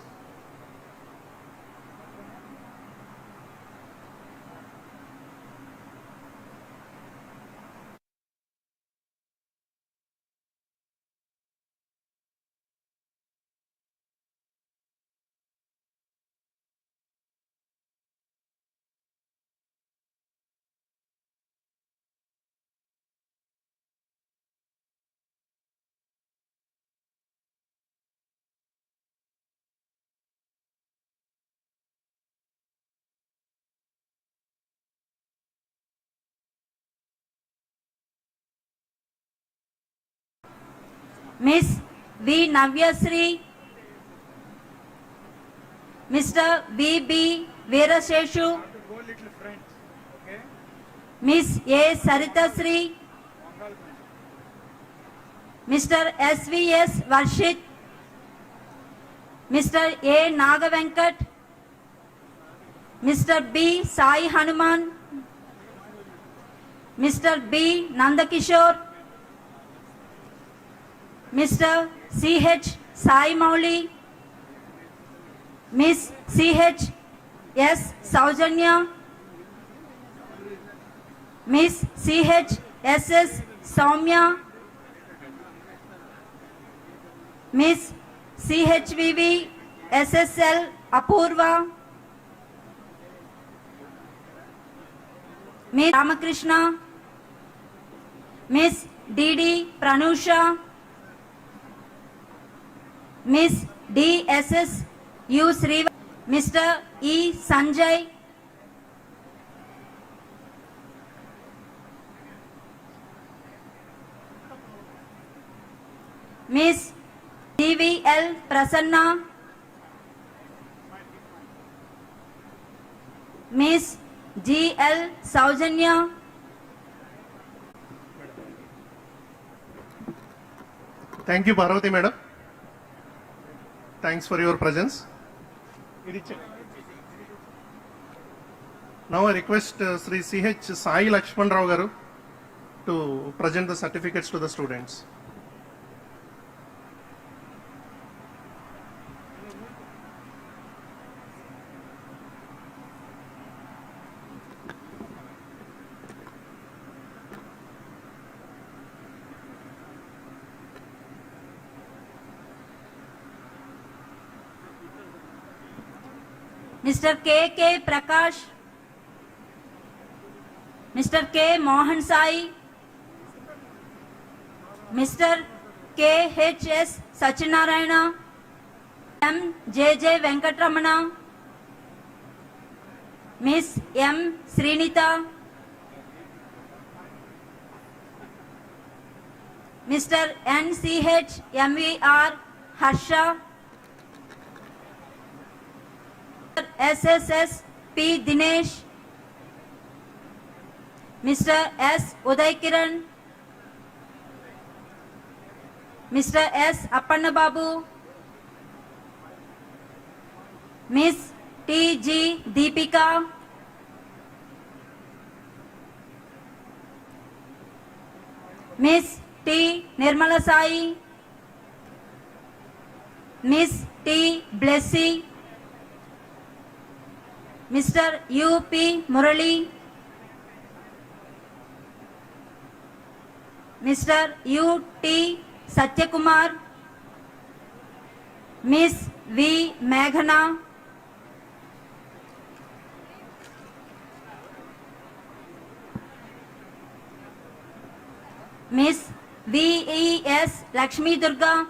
Miss V. Navyasri, Mr. V.B. Veerasheshu, Miss A. Saritasri, Mr. S.V.S. Varshit, Mr. A. Nagavenkat, Mr. B. Sai Hanuman, Mr. B. Nandakishore, Mr. C.H. Sai Mauli, Miss CH S Saujanya, Miss CH SS Soumya, Miss CHVV SSL Apurva, Miss Ramakrishna, Miss DD Pranusha, Miss DSS U Sri, Mr. E Sanjay, Miss DVL Prasanna, Miss GL Saujanya, Thank you, Parvati madam. Thanks for your presence. Now I request Sri CH Sai Lakshman Rao garu to present the certificates to the students. Mr. K. Prakash, Mr. K. Mohan Sai, Mr. K.H.S. Sachinarayana, M. J.J. Venkatramana, Miss M. Srinita, Mr. N.C.H. M.V.R. Harsha, SSS P. Dinesh, Mr. S. Uday Kiran, Mr. S. Appanna Babu, Miss T. G. Deepika, Miss T. Nirmala Sai, Miss T. Blessy, Mr. U. P. Murali, Mr. U. T. Satyakumar, Miss V. Meghana, Miss V. E. S. Lakshmi Durga,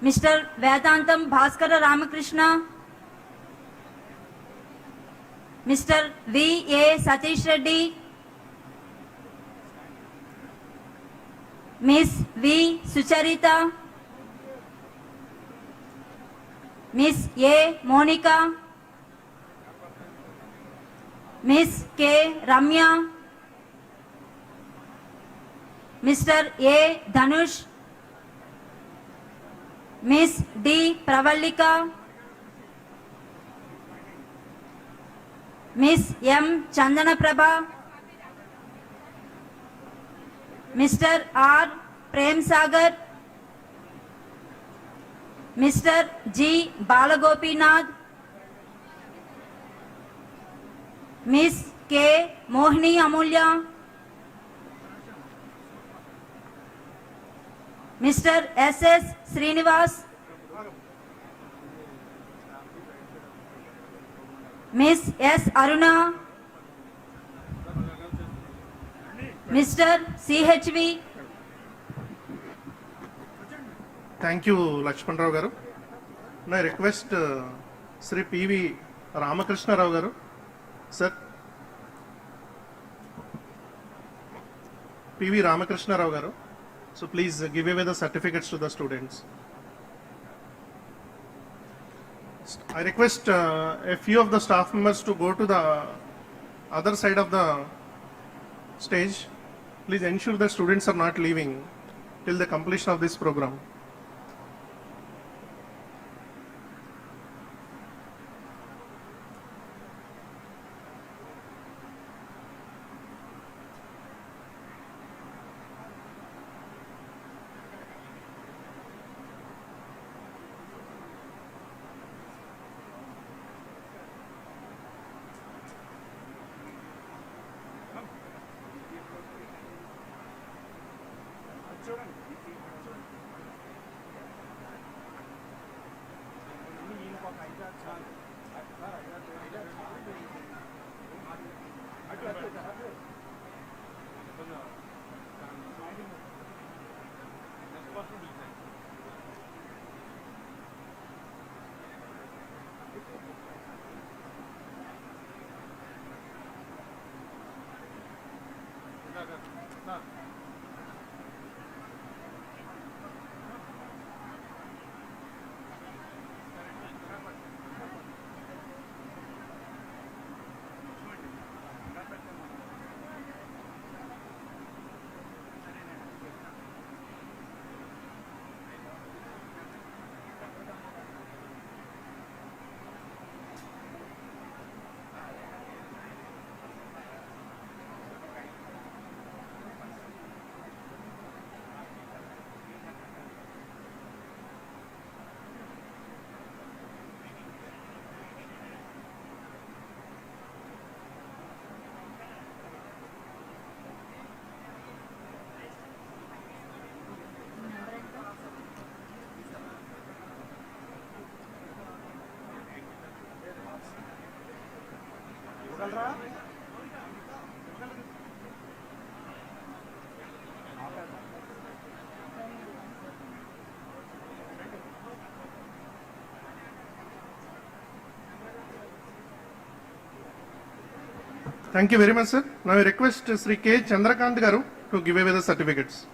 Mr. Vedantam Bhaskara Ramakrishna, Mr. V. A. Satish Reddy, Miss V. Sucharita, Miss A. Monica, Miss K. Ramya, Mr. A. Dhanush, Miss D. Pravallika, Miss M. Chandana Prabha, Mr. R. Prem Sagar, Mr. G. Balagopinath, Miss K. Mohini Amulya, Mr. S. S. Srinivas, Miss S. Aruna, Mr. CHV. Thank you, Lakshman Rao garu. Now I request Sri P.V. Ramakrishna Rao garu. Sir. P.V. Ramakrishna Rao garu. So please give away the certificates to the students. I request a few of the staff members to go to the other side of the stage. Please ensure that students are not leaving till the completion of this program. Thank you very much, sir. Now I request Sri K. Chandrakant garu to give away the certificates.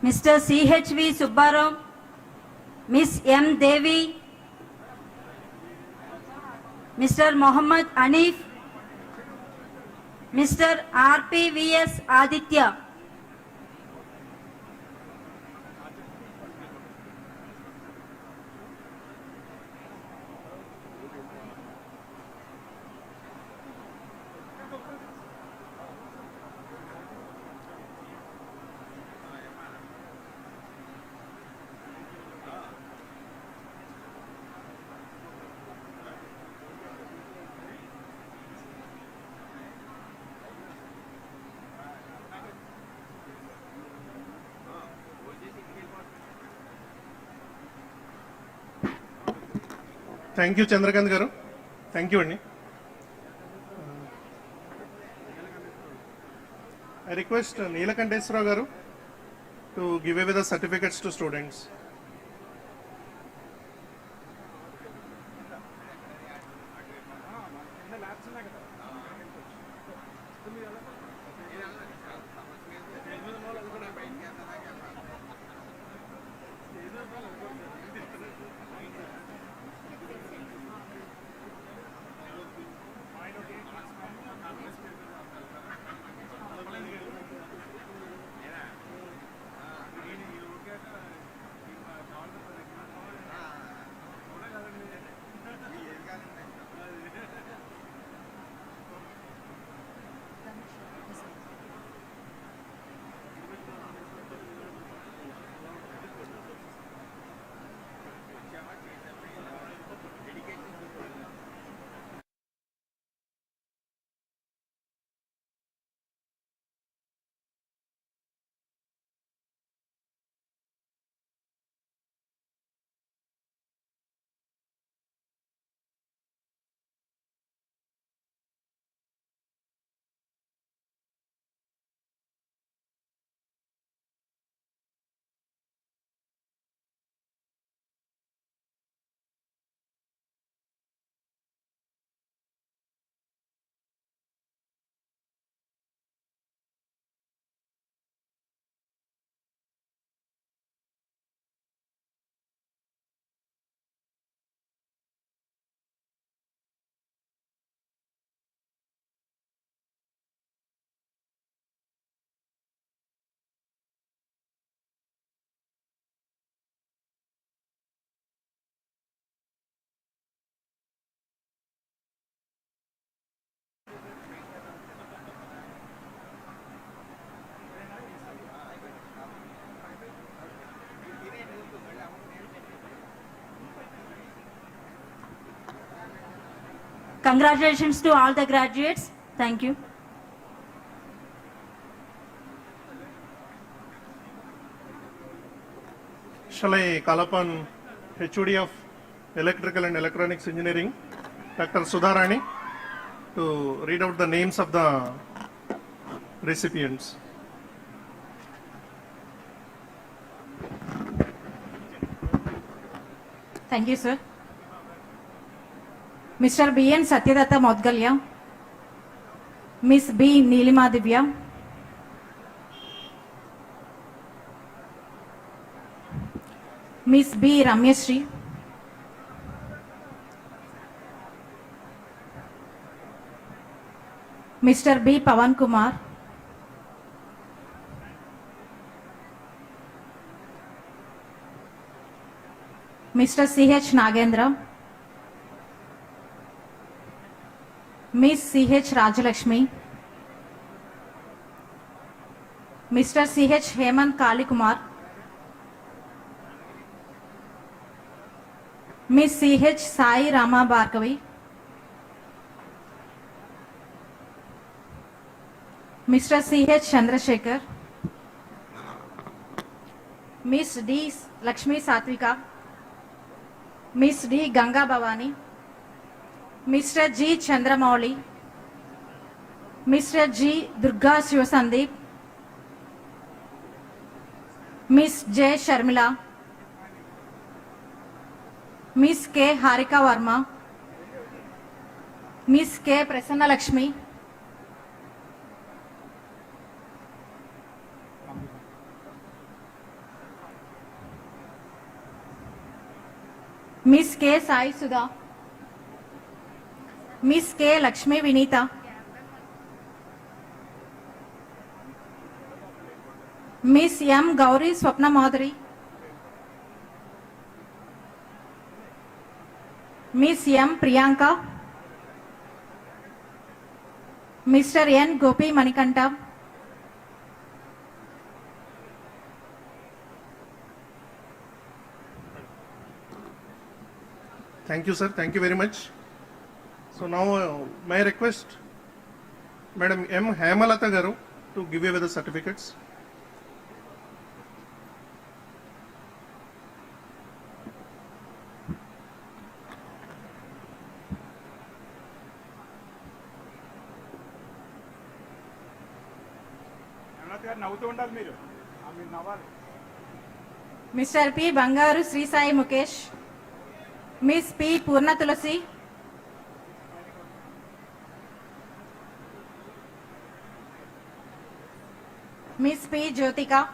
Mr. C.H.V. Subbarao, Miss M. Devi, Mr. Mohammad Anif, Mr. R.P.V.S. Aditya. Thank you, Chandrakant garu. Thank you, Anni. I request Neelakanteswara garu to give away the certificates to students. Congratulations to all the graduates. Thank you. Shall I call upon HOD of Electrical and Electronics Engineering, Dr. Sudharani, to read out the names of the recipients. Thank you, sir. Mr. B.N. Satyadatta Modgalya, Miss B. Nilima Divya, Miss B. Ramyasri, Mr. B. Pawan Kumar, Mr. C.H. Nagendra, Miss C.H. Rajalakshmi, Mr. C.H. Hemant Kali Kumar, Miss C.H. Sai Rama Bhargavi, Mr. C.H. Chandrasekhar, Miss D. Lakshmi Satvika, Miss D. Ganga Bhavani, Mr. G. Chandramouli, Mr. G. Durga Shivasandeep, Miss J. Sharmila, Miss K. Harika Verma, Miss K. Prasanna Lakshmi, Miss K. Sai Sudha, Miss K. Lakshmi Vinita, Miss M. Gauri Swapna Madhuri, Miss M. Priyanka, Mr. N. Gopi Manikanta, Thank you, sir. Thank you very much. So now, may I request Madam M. Hemalata Garu to give away the certificates. Mr. P. Bangaru Sri Sai Mukesh, Miss P. Purna Tulasi, Miss P. Jyotika,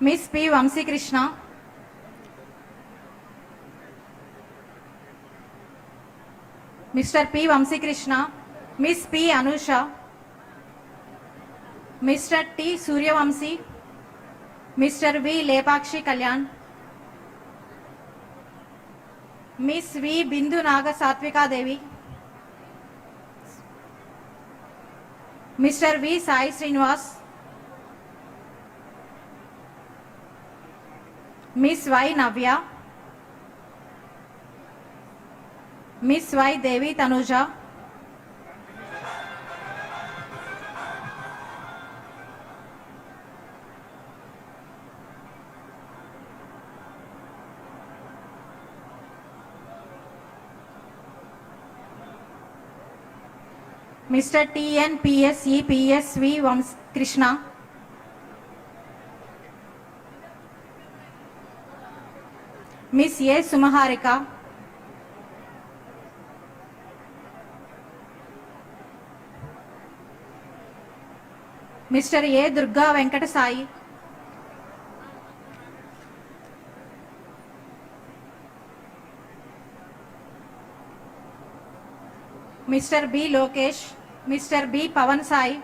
Miss P. Vamsi Krishna, Mr. P. Vamsi Krishna, Miss P. Anusha, Mr. T. Suryavamsi, Mr. V. Lepakshi Kalyan, Miss V. Bindu Naga Satvika Devi, Mr. V. Sai Srinivas, Miss Y. Navya, Miss Y. Devi Tanuja, Mr. T. N. PSE PSV Vams Krishna, Miss A. Sumaharika, Mr. A. Durga Venkata Sai, Mr. B. Lokesh, Mr. B. Pavan Sai,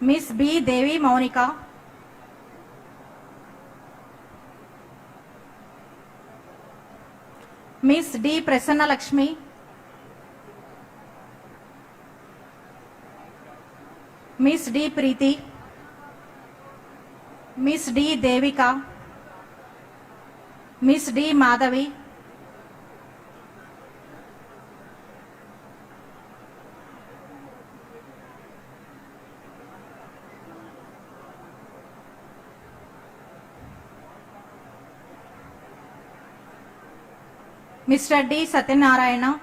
Miss B. Devi Monica, Miss D. Prasanna Lakshmi, Miss D. Preeti, Miss D. Devika, Miss D. Madhavi, Mr. D. Satyanarayana,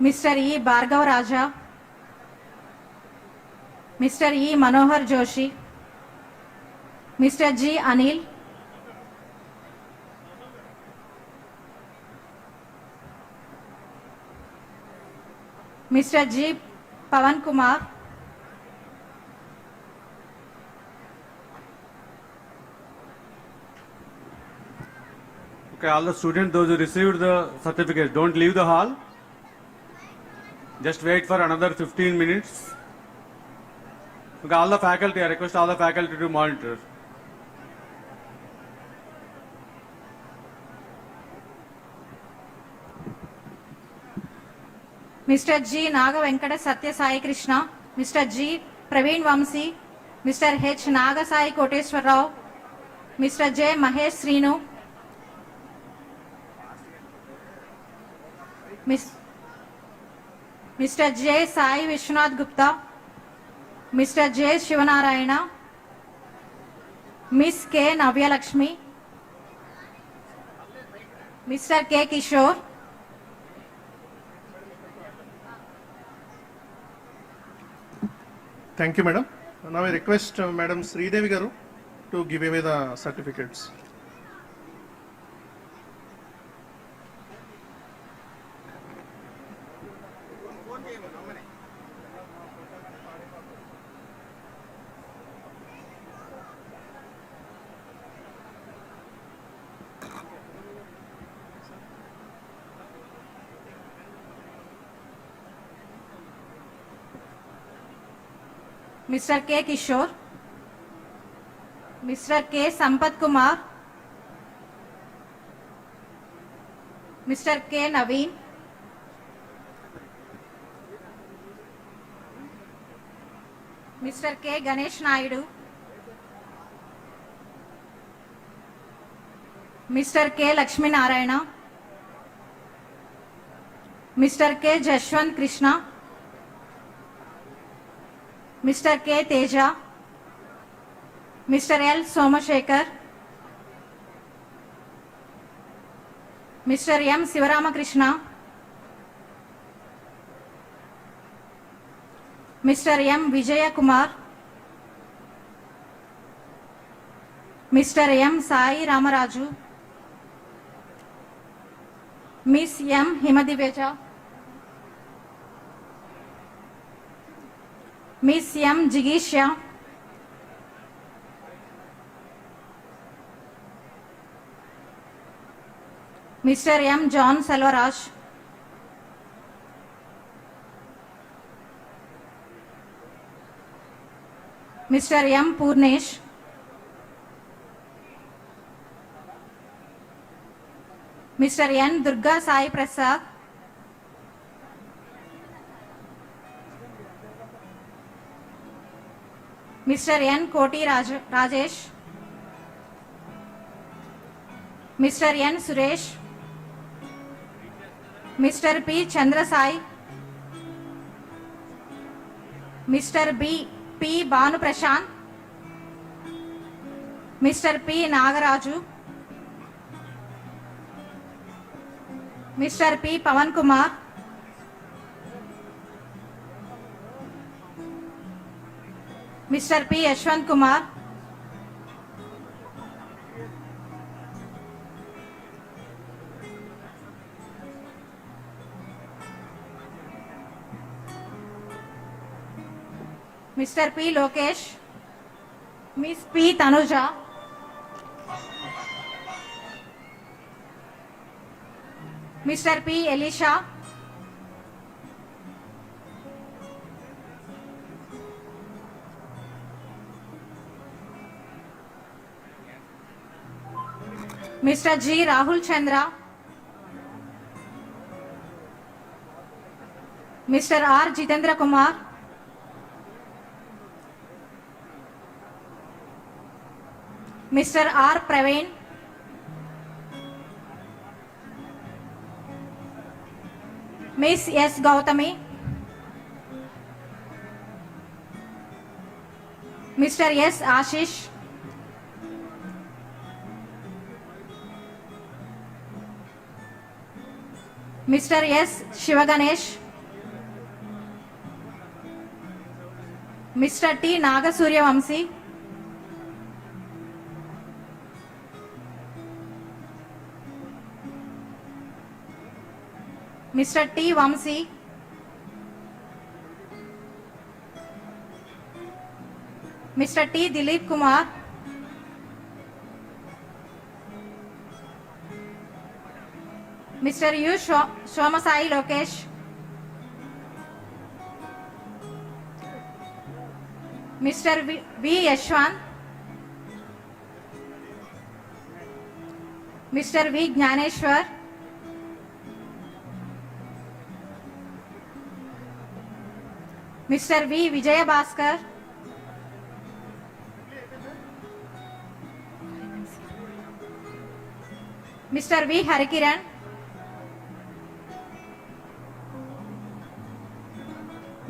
Mr. E. Bhargav Raja, Mr. E. Manohar Joshi, Mr. G. Anil, Mr. G. Pavan Kumar, Okay, all the students, those who received the certificates, don't leave the hall. Just wait for another 15 minutes. Okay, all the faculty, I request all the faculty to monitor. Mr. G. Naga Venkata Satya Sai Krishna, Mr. G. Praveen Vamsi, Mr. H. Naga Sai Koteswar Rao, Mr. J. Mahesh Srinu, Mr. J. Sai Vishwanath Gupta, Mr. J. Shivanarayana, Miss K. Navya Lakshmi, Mr. K. Kishore, Thank you, madam. Now I request Madam Sri Devi Garu to give away the certificates. Mr. K. Kishore, Mr. K. Sampath Kumar, Mr. K. Naveen, Mr. K. Ganesh Naidu, Mr. K. Lakshmi Narayana, Mr. K. Jashwant Krishna, Mr. K. Teja, Mr. L. Somashekar, Mr. M. Sivaramakrishna, Mr. M. Vijaya Kumar, Mr. M. Sai Ramaraju, Miss M. Himadiveja, Miss M. Jigisha, Mr. M. John Selvaraj, Mr. M. Purnesh, Mr. N. Durga Sai Prasad, Mr. N. Koti Rajesh, Mr. N. Suresh, Mr. P. Chandra Sai, Mr. B. P. Banu Prashant, Mr. P. Nagaraju, Mr. P. Pavan Kumar, Mr. P. Yashwant Kumar, Mr. P. Lokesh, Miss P. Tanuja, Mr. P. Elisha, Mr. G. Rahul Chandra, Mr. R. Jitendra Kumar, Mr. R. Praveen, Miss S. Gautami, Mr. S. Ashish, Mr. S. Shivaganesh, Mr. T. Nagasuriya Vamsi, Mr. T. Vamsi, Mr. T. Dilip Kumar, Mr. U. Shomasai Lokesh, Mr. V. Yashwan, Mr. V. Gnaneshwar, Mr. V. Vijaya Bhaskar, Mr. V. Harikiran,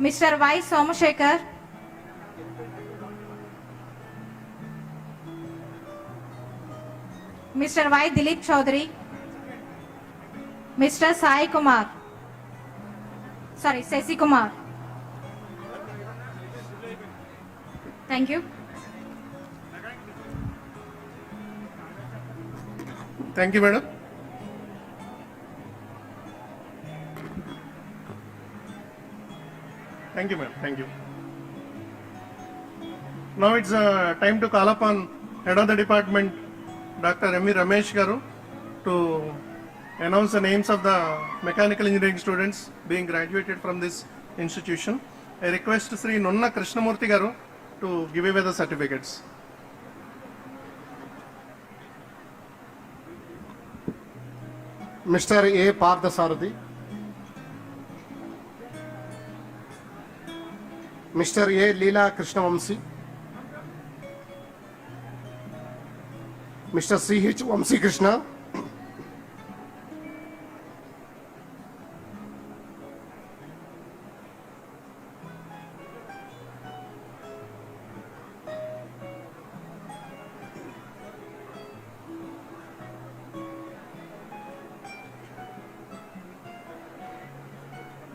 Mr. Y. Somashekar, Mr. Y. Dilip Chaudhary, Mr. Sai Kumar, Sesi Kumar. Thank you. Thank you, madam. Thank you, ma'am. Thank you. Now it's time to call upon head of the department, Dr. M. Ramesh Garu, to announce the names of the mechanical engineering students being graduated from this institution. I request Sri Nonna Krishnamurthy Garu to give away the certificates. Mr. A. Pardasarathi, Mr. A. Leela Krishnavamsi, Mr. C.H. Vamsi Krishna,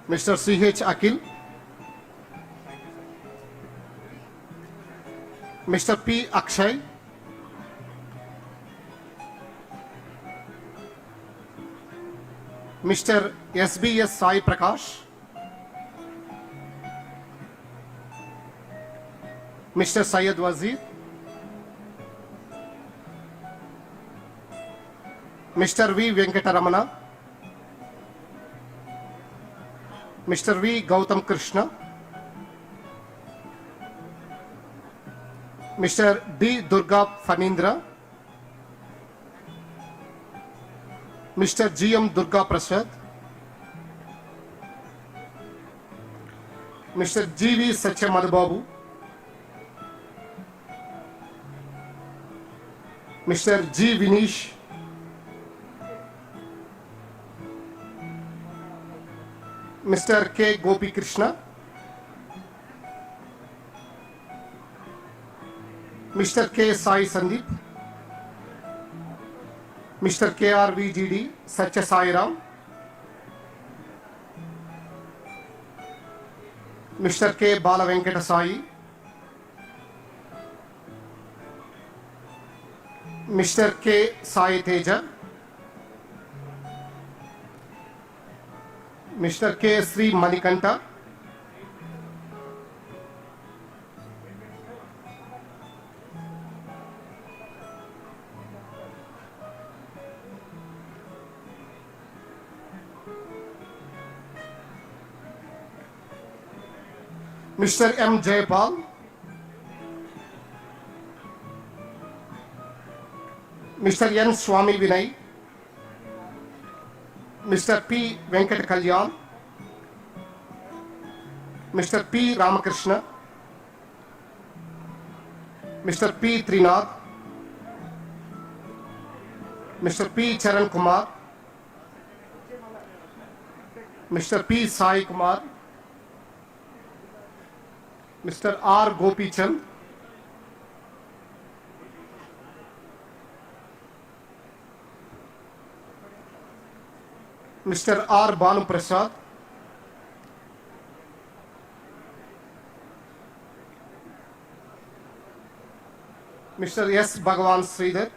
Mr. C.H. Akil, Mr. P. Akshay, Mr. S.B.S. Sai Prakash, Mr. Syed Wazir, Mr. V. Venkataramana, Mr. V. Gautam Krishna, Mr. D. Durga Fanindra, Mr. G. M. Durga Prasad, Mr. G. V. Satyamadhababu, Mr. G. Vinish, Mr. K. Gopi Krishna, Mr. K. Sai Sandeep, Mr. KRVGD Satya Sai Ram, Mr. K. Bala Venkata Sai, Mr. K. Sai Teja, Mr. K. Sri Manikanta, Mr. M. Jayapal, Mr. N. Swami Vinay, Mr. P. Venkat Kalyan, Mr. P. Ramakrishna, Mr. P. Trinath, Mr. P. Charan Kumar, Mr. P. Sai Kumar, Mr. R. Gopichand, Mr. R. Banu Prasad, Mr. S. Bhagavan Sridhar,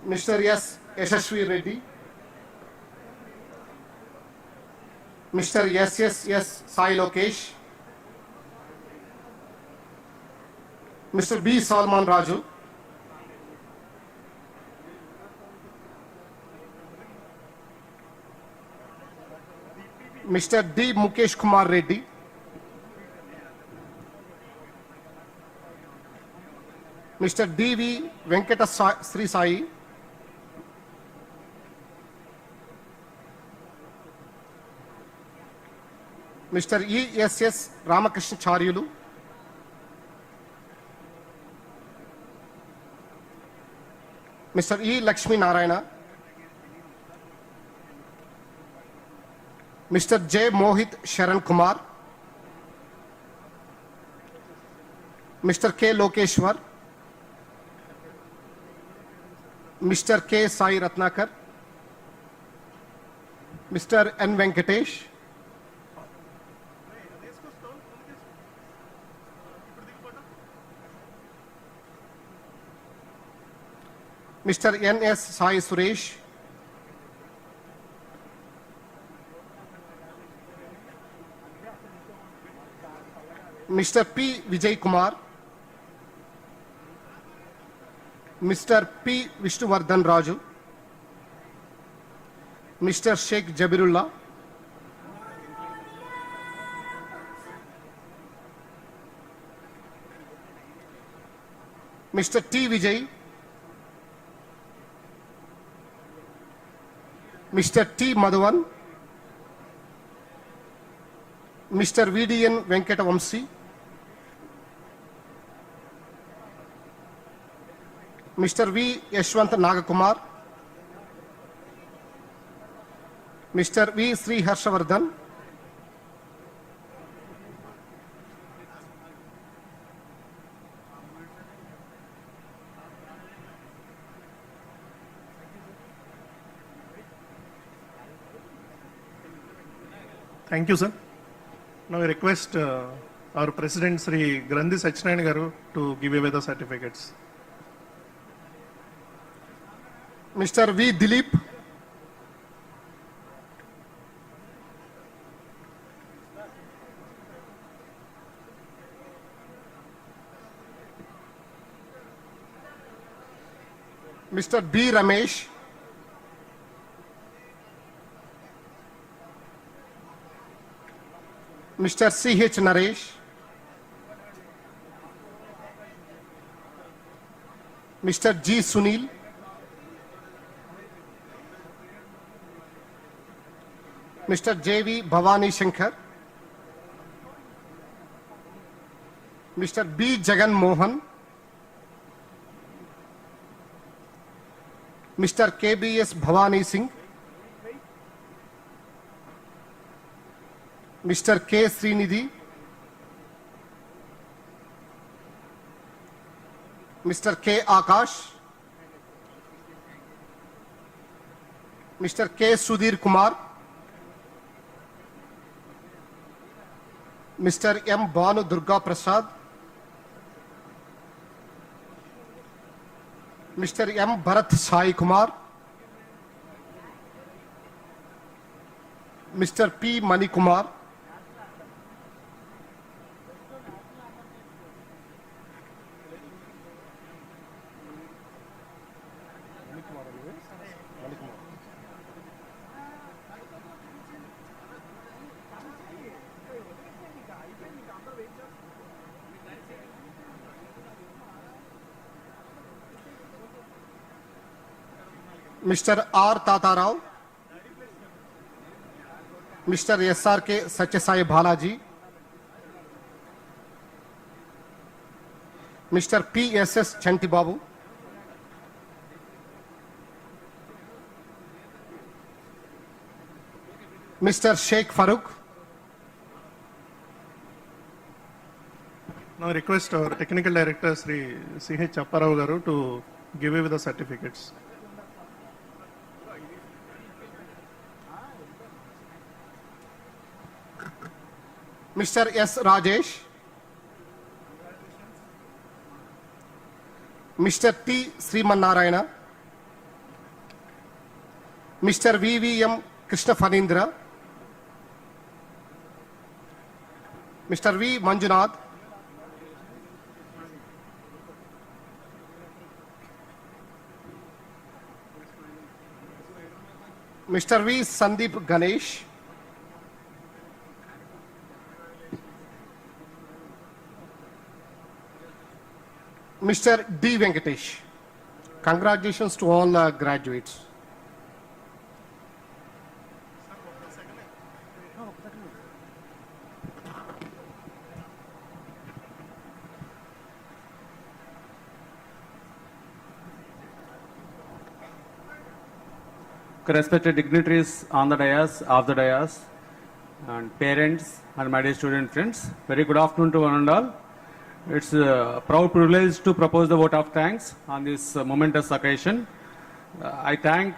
Mr. S. Yashashvi Reddy, Mr. S. Sai Lokesh, Mr. B. Salman Raju, Mr. D. Mukesh Kumar Reddy, Mr. D. V. Venkata Sri Sai, Mr. E. S. Ramakrishna Charyulu, Mr. E. Lakshmi Narayana, Mr. J. Mohit Sharan Kumar, Mr. K. Lokeshwar, Mr. K. Sai Ratnakar, Mr. N. Venkatesh, Mr. N. S. Sai Suresh, Mr. P. Vijay Kumar, Mr. P. Vishnuvardhan Raju, Mr. Sheikh Jabirullah, Mr. T. Vijay, Mr. T. Madhavan, Mr. VDN Venkatavamsi, Mr. V. Yashwant Nagakumar, Mr. V. Sri Harshavardhan, Thank you, sir. Now I request our President Sri Grandhi Sachinayan Garu to give away the certificates. Mr. V. Dilip, Mr. B. Ramesh, Mr. C.H. Naresh, Mr. G. Sunil, Mr. J.V. Bhavani Shankar, Mr. B. Jagan Mohan, Mr. K.B.S. Bhavani Singh, Mr. K. Srinidhi, Mr. K. Akash, Mr. K. Sudhir Kumar, Mr. M. Banu Durga Prasad, Mr. M. Bharat Sai Kumar, Mr. P. Mani Kumar, Mr. R. Tatarao, Mr. SRK Satyasai Balaji, Mr. PSS Chantibabu, Mr. Sheikh Farooq. Now I request our technical director Sri C.H. Apparao garu to give away the certificates. Mr. S. Rajesh, Mr. T. Srimanarayana, Mr. VVM Krishna Fanindra, Mr. V. Manjunath, Mr. V. Sandeep Ganesh, Mr. D. Venkatesh. Congratulations to all graduates. Respected dignitaries on the dais, off the dais, and parents and my dear student friends, very good afternoon to one and all. It's a proud privilege to propose the vote of thanks on this momentous occasion. I thank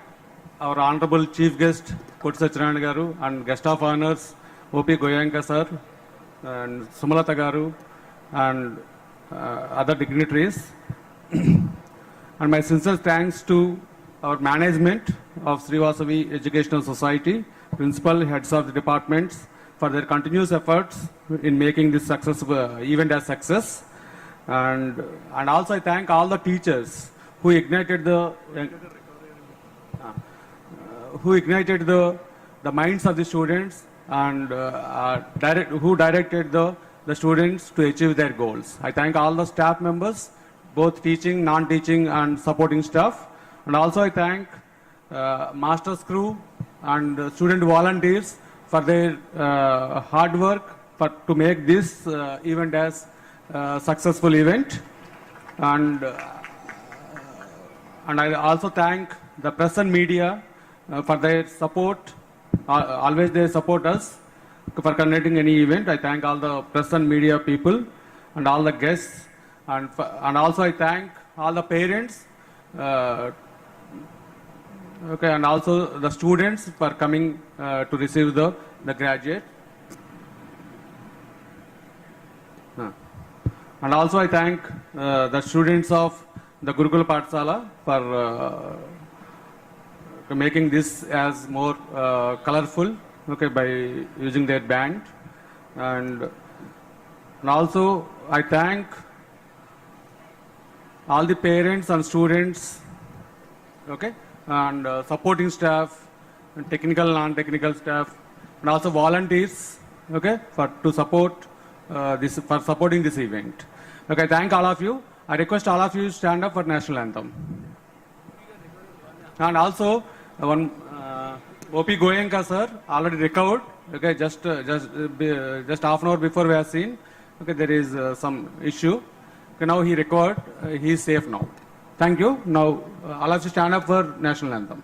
our Honorable Chief Guest, Koti Satyanarayana Garu, and Guest of Honors, O.P. Goyanka Sir, and Sumalata Garu, and other dignitaries. And my sincere thanks to our management of Sri Vasavi Educational Society, principal heads of the departments, for their continuous efforts in making this event a success. And also I thank all the teachers who ignited the minds of the students and who directed the students to achieve their goals. I thank all the staff members, both teaching, non-teaching and supporting staff. And also I thank master's crew and student volunteers for their hard work to make this event as a successful event. And I also thank the press and media for their support. Always they support us for conducting any event. I thank all the press and media people and all the guests. And also I thank all the parents and also the students for coming to receive the graduate. And also I thank the students of the Gurukula Pathsala for making this as more colorful, by using their band. And also I thank all the parents and students, and supporting staff, and technical, non-technical staff, and also volunteers, for supporting this event. Thank all of you. I request all of you to stand up for national anthem. And also one O.P. Goyanka sir already recovered. Just half an hour before we have seen. There is some issue. Now he recovered. He is safe now. Thank you. Now, all of you stand up for national anthem.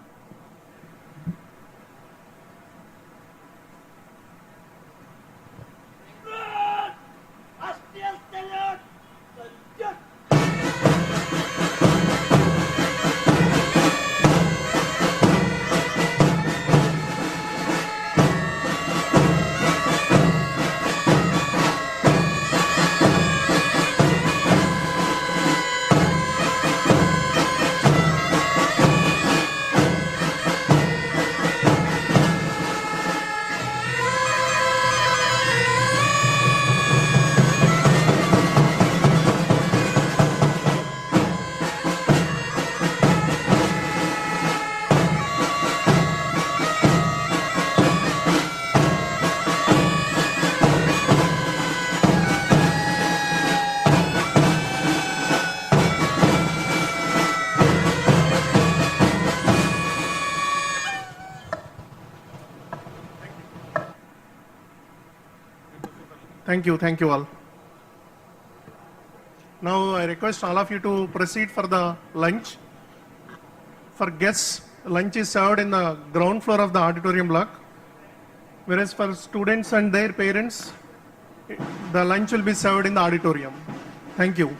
Thank you all. Now I request all of you to proceed for the lunch. For guests, lunch is served in the ground floor of the auditorium block, whereas for students and their parents, the lunch will be served in the auditorium. Thank you.